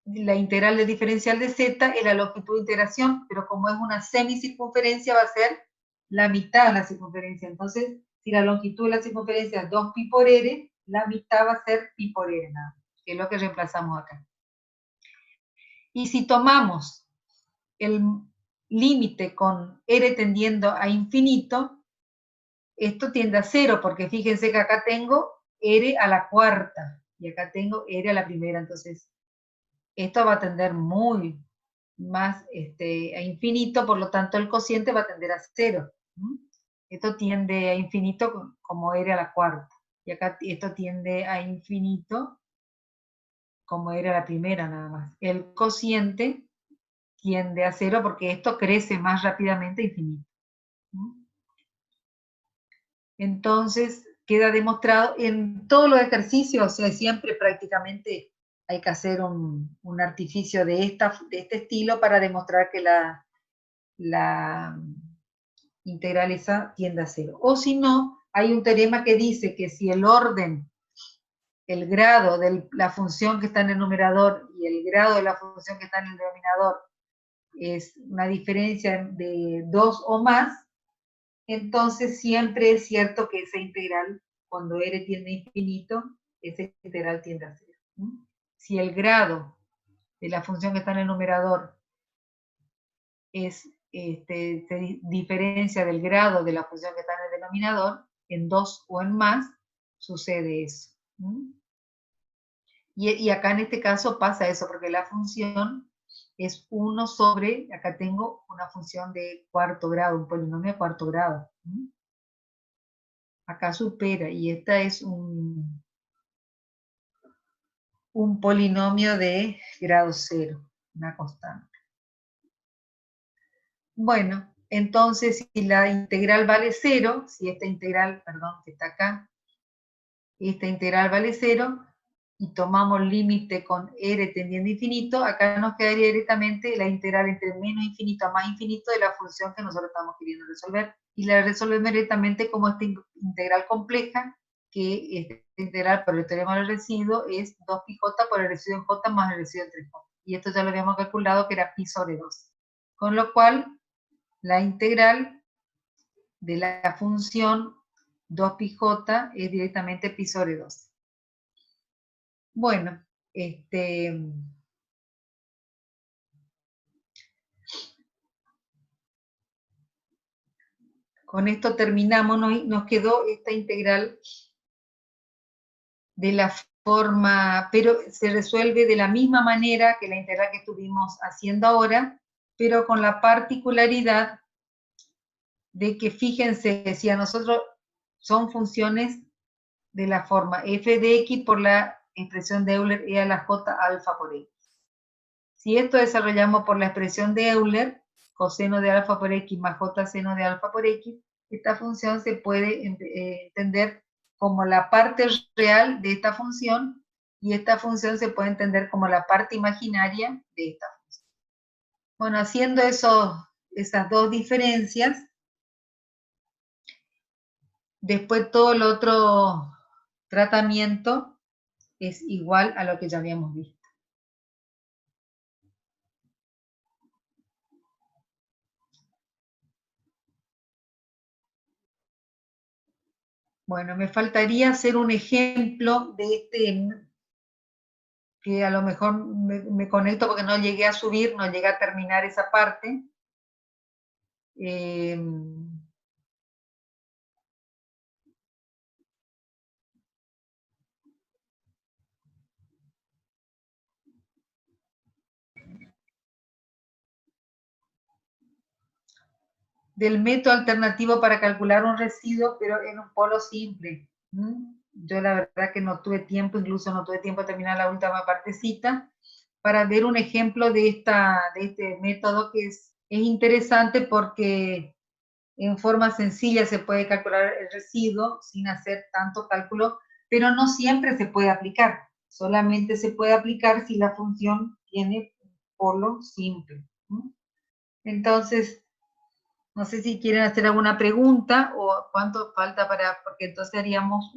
la integral del diferencial de z es la longitud de integración, pero como es una semicircunferencia va a ser la mitad de la circunferencia. Entonces, si la longitud de la circunferencia es 2pi por r, la mitad va a ser pi por r, nada, que es lo que reemplazamos acá. Y si tomamos el límite con r tendiendo a infinito, esto tiende a 0, porque fíjense que acá tengo r a la cuarta, y acá tengo r a la primera, entonces esto va a tender muy más a infinito, por lo tanto el cociente va a tender a 0. Esto tiende a infinito como r a la cuarta, y acá esto tiende a infinito como r a la primera nada más. El cociente tiende a 0 porque esto crece más rápidamente a infinito. Entonces, queda demostrado en todos los ejercicios, o sea, siempre prácticamente hay que hacer un artificio de este estilo para demostrar que la integral esa tiende a 0. O si no, hay un teorema que dice que si el orden, el grado de la función que está en el numerador y el grado de la función que está en el denominador es una diferencia de 2 o más, entonces siempre es cierto que esa integral, cuando r tiende a infinito, esa integral tiende a 0. Si el grado de la función que está en el numerador se diferencia del grado de la función que está en el denominador, en 2 o en más, sucede eso. Y acá en este caso pasa eso, porque la función es 1 sobre, acá tengo una función de cuarto grado, un polinomio de cuarto grado. Acá supera, y esta es un polinomio de grado 0, una constante. Bueno, entonces si la integral vale 0, si esta integral, perdón, que está acá, esta integral vale 0, y tomamos límite con r tendiendo a infinito, acá nos quedaría directamente la integral entre menos infinito a más infinito de la función que nosotros estamos queriendo resolver, y la resolvemos directamente como esta integral compleja, que esta integral por el teorema del residuo es 2pi j por el residuo en j más el residuo en 3j. Y esto ya lo habíamos calculado que era pi sobre 2. Con lo cual, la integral de la función 2πj es directamente pi sobre 2. Bueno, con esto terminamos, nos quedó esta integral de la forma, pero se resuelve de la misma manera que la integral que estuvimos haciendo ahora, pero con la particularidad de que fíjense, si a nosotros son funciones de la forma f de x por la expresión de Euler e a la j alfa por x. Si esto desarrollamos por la expresión de Euler, coseno de alfa por x más j seno de alfa por x, esta función se puede entender como la parte real de esta función, y esta función se puede entender como la parte imaginaria de esta función. Bueno, haciendo esas dos diferencias, después todo el otro tratamiento es igual a lo que ya habíamos visto. Bueno, me faltaría hacer un ejemplo de este, que a lo mejor me conecto porque no llegué a subir, no llegué a terminar esa parte. Del método alternativo para calcular un residuo, pero en un polo simple. Yo la verdad que no tuve tiempo, incluso no tuve tiempo de terminar la última partecita, para ver un ejemplo de este método que es interesante porque en forma sencilla se puede calcular el residuo sin hacer tanto cálculo, pero no siempre se puede aplicar. Solamente se puede aplicar si la función tiene polo simple. Entonces, no sé si quieren hacer alguna pregunta o cuánto falta para, porque entonces haríamos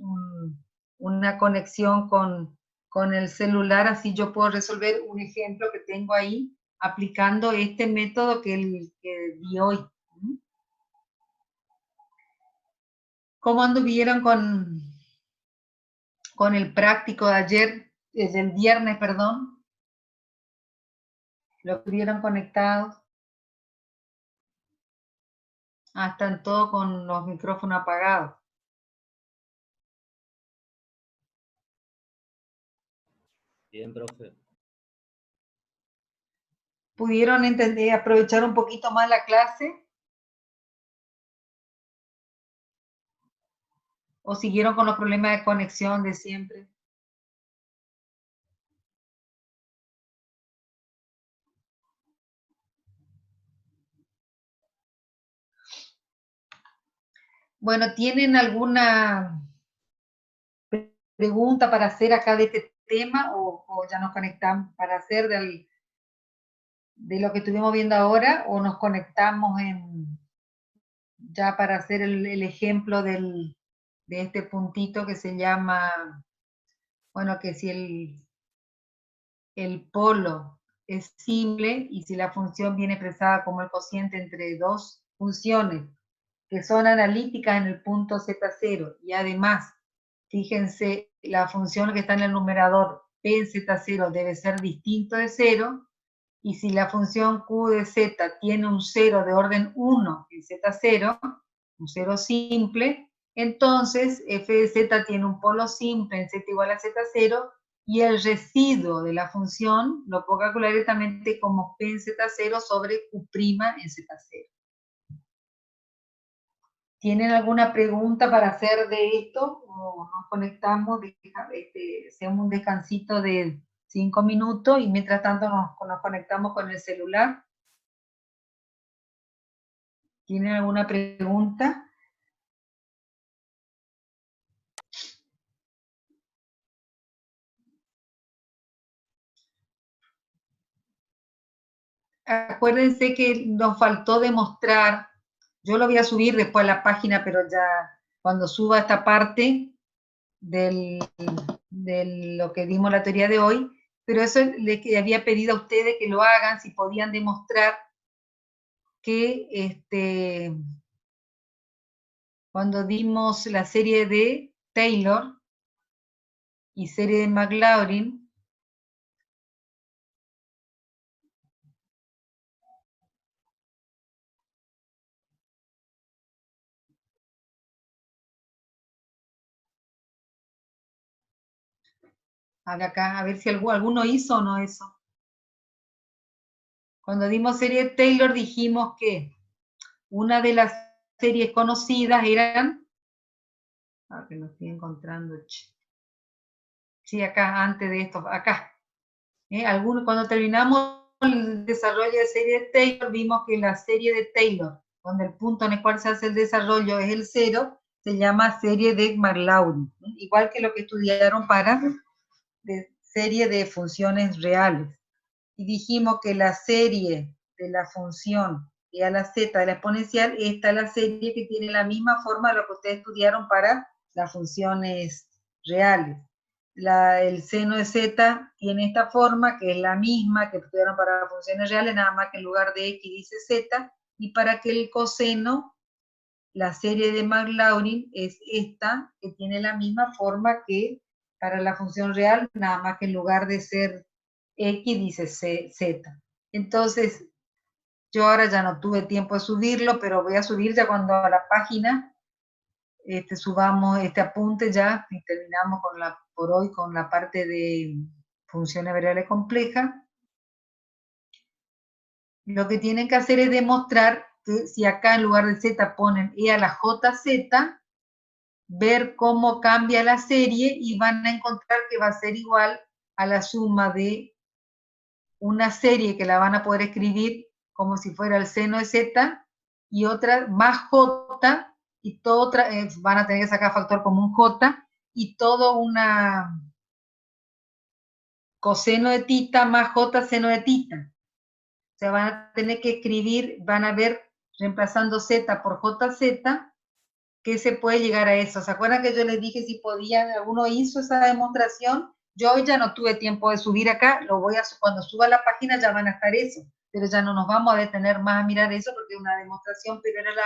una conexión con el celular, así yo puedo resolver un ejemplo que tengo ahí aplicando este método que di hoy. ¿Cómo anduvieron con el práctico de ayer, del viernes, perdón? ¿Lo tuvieron conectados? Ah, están todos con los micrófonos apagados. Bien, profe. ¿Pudieron entender, aprovechar un poquito más la clase? ¿O siguieron con los problemas de conexión de siempre? Bueno, ¿tienen alguna pregunta para hacer acá de este tema o ya nos conectamos para hacer de lo que estuvimos viendo ahora o nos conectamos ya para hacer el ejemplo de este puntito que se llama, bueno, que si el polo es simple y si la función viene expresada como el cociente entre dos funciones que son analíticas en el punto Z0 y además, fíjense, la función que está en el numerador P en Z0 debe ser distinto de 0 y si la función Q de Z tiene un 0 de orden 1 en Z0, un 0 simple, entonces f de Z tiene un polo simple en Z igual a Z0 y el residuo de la función lo puedo calcular directamente como P en Z0 sobre Q' en Z0. ¿Tienen alguna pregunta para hacer de esto? ¿O nos conectamos? Hacemos un descansito de 5 minutos y mientras tanto nos conectamos con el celular. ¿Tienen alguna pregunta? Acuérdense que nos faltó demostrar, yo lo voy a subir después a la página, pero ya cuando suba esta parte de lo que dimos la teoría de hoy, pero eso le había pedido a ustedes que lo hagan, si podían demostrar que cuando dimos la serie de Taylor y serie de Maclaurin, acá, a ver si alguno hizo o no eso. Cuando dimos serie de Taylor dijimos que una de las series conocidas eran, que lo estoy encontrando, sí, acá, antes de esto, acá. Cuando terminamos el desarrollo de serie de Taylor, vimos que la serie de Taylor, donde el punto en el cual se hace el desarrollo es el 0, se llama serie de Maclaurin, igual que lo que estudiaron para serie de funciones reales. Y dijimos que la serie de la función y a la z de la exponencial, esta es la serie que tiene la misma forma de lo que ustedes estudiaron para las funciones reales. El seno de z tiene esta forma, que es la misma que estudiaron para las funciones reales, nada más que en lugar de x dice z, y para que el coseno la serie de Maclaurin es esta, que tiene la misma forma que para la función real, nada más que en lugar de ser X dice Z. Entonces, yo ahora ya no tuve tiempo de subirlo, pero voy a subir ya cuando a la página subamos este apunte ya y terminamos por hoy con la parte de funciones variables complejas. Lo que tienen que hacer es demostrar que si acá en lugar de Z ponen E a la JZ, ver cómo cambia la serie y van a encontrar que va a ser igual a la suma de una serie que la van a poder escribir como si fuera el seno de Z y otra más J y todo otra, van a tener que sacar factor común J y todo una coseno de tita más J seno de tita. O sea, van a tener que escribir, van a ver reemplazando Z por JZ, que se puede llegar a eso. ¿Se acuerdan que yo les dije si podían, alguno hizo esa demostración? Yo hoy ya no tuve tiempo de subir acá, lo voy a, cuando suba la página ya van a estar eso, pero ya no nos vamos a detener más a mirar eso porque es una demostración, pero era la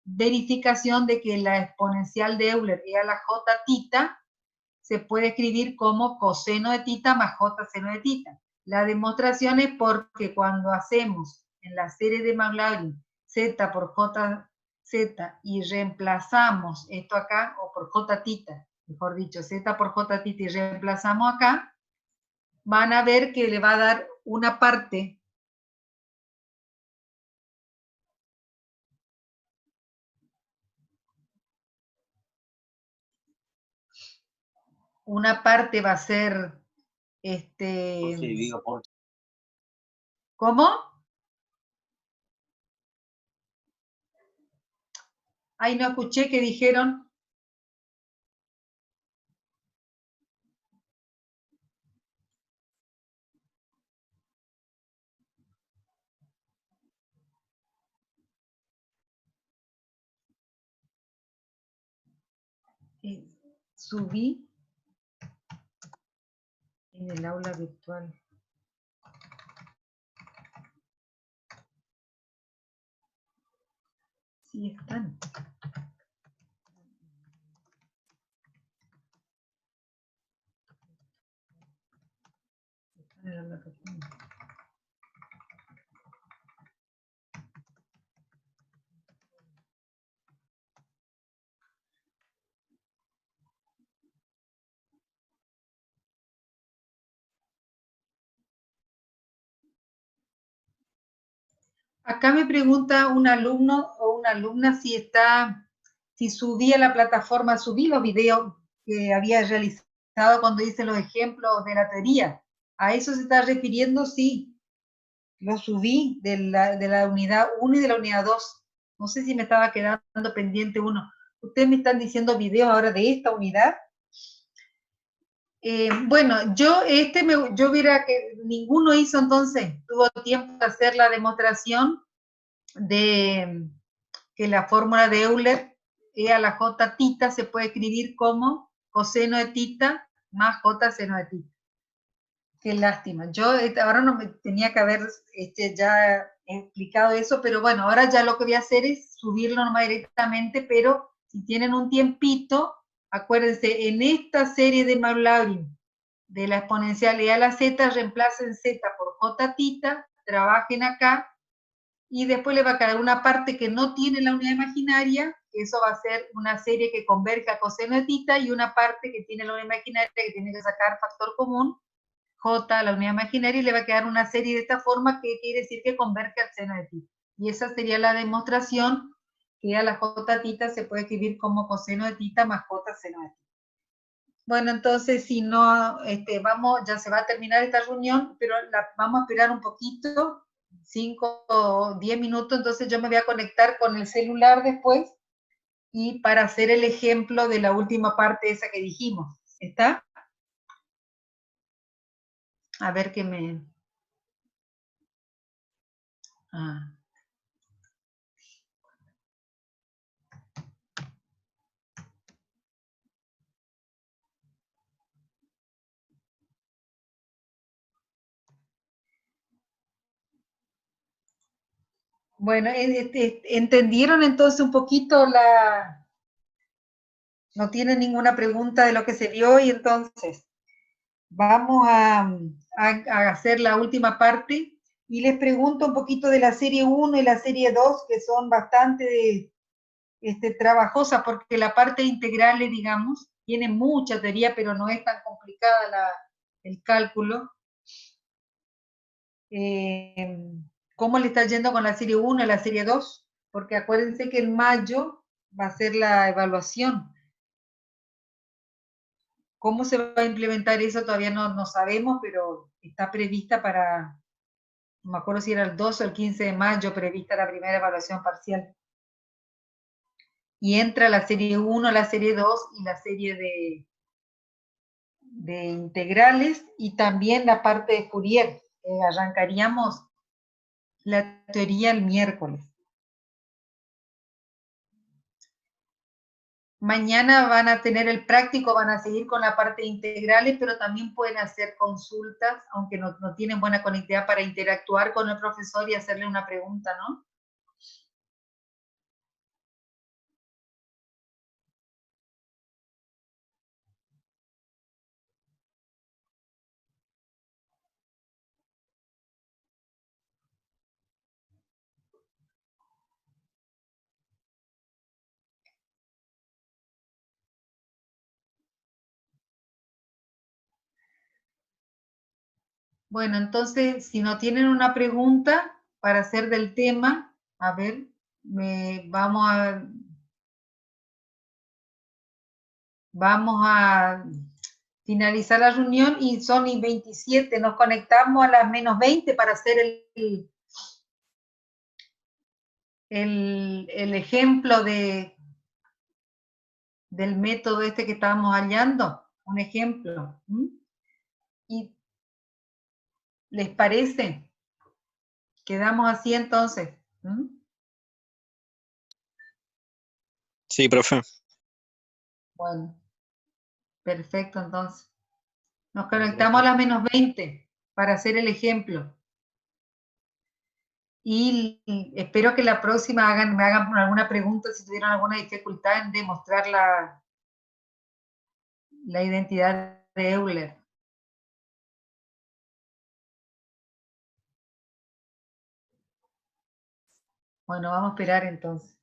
verificación de que la exponencial de Euler e a la j tita se puede escribir como coseno de tita más j seno de tita. La demostración es porque cuando hacemos en la serie de Maclaurin z por j z y reemplazamos esto acá, o por j tita, mejor dicho, z por j tita y reemplazamos acá, van a ver que le va a dar una parte va a ser ¿cómo? Ay, no escuché que dijeron. Subí en el aula virtual. Sí, están. Están en el aula virtual. Acá me pregunta un alumno o una alumna si subí a la plataforma, subí los videos que había realizado cuando hice los ejemplos de la teoría. ¿A eso se está refiriendo? Sí, lo subí de la unidad 1 y de la unidad 2. No sé si me estaba quedando pendiente uno. ¿Ustedes me están diciendo videos ahora de esta unidad? Bueno, yo viera que ninguno hizo entonces, tuvo tiempo de hacer la demostración de que la fórmula de Euler E a la j tita se puede escribir como coseno de tita más j seno de tita. Qué lástima. Yo ahora no me tenía que haber ya explicado eso, pero bueno, ahora ya lo que voy a hacer es subirlo nomás directamente, pero si tienen un tiempito, acuérdense, en esta serie de Maclaurin de la exponencial e a la z, reemplacen z por j tita, trabajen acá, y después le va a quedar una parte que no tiene la unidad imaginaria, eso va a ser una serie que converge a coseno de tita, y una parte que tiene la unidad imaginaria que tiene que sacar factor común, j, la unidad imaginaria, y le va a quedar una serie de esta forma que quiere decir que converge al seno de tita. Y esa sería la demostración que a la j tita se puede escribir como coseno de tita más j seno de tita. Bueno, entonces, si no, ya se va a terminar esta reunión, pero vamos a esperar un poquito, 5 o 10 minutos, entonces yo me voy a conectar con el celular después y para hacer el ejemplo de la última parte esa que dijimos. ¿Está? A ver qué me... Ah. Bueno, ¿entendieron entonces un poquito la... No tienen ninguna pregunta de lo que se vio y entonces vamos a hacer la última parte y les pregunto un poquito de la serie 1 y la serie 2 que son bastante trabajosas porque la parte integral, digamos, tiene mucha teoría, pero no es tan complicada el cálculo. ¿Cómo le está yendo con la serie 1 y la serie 2? Porque acuérdense que en mayo va a ser la evaluación. ¿Cómo se va a implementar eso? Todavía no sabemos, pero está prevista para, no me acuerdo si era el 12 o el 15 de mayo, prevista la primera evaluación parcial. Y entra la serie 1, la serie 2 y la serie de integrales y también la parte de Fourier. Arrancaríamos la teoría el miércoles. Mañana van a tener el práctico, van a seguir con la parte de integrales, pero también pueden hacer consultas, aunque no tienen buena conectividad para interactuar con el profesor y hacerle una pregunta, ¿no? Bueno, entonces, si no tienen una pregunta para hacer del tema, a ver, vamos a finalizar la reunión y son y 27, nos conectamos a las menos 20 para hacer el ejemplo del método que estábamos hallando, un ejemplo. ¿Y les parece? Quedamos así entonces. Sí, profe. Bueno, perfecto entonces. Nos conectamos a las menos 20 para hacer el ejemplo. Y espero que la próxima me hagan alguna pregunta si tuvieron alguna dificultad en demostrar la identidad de Euler. Bueno, vamos a esperar entonces.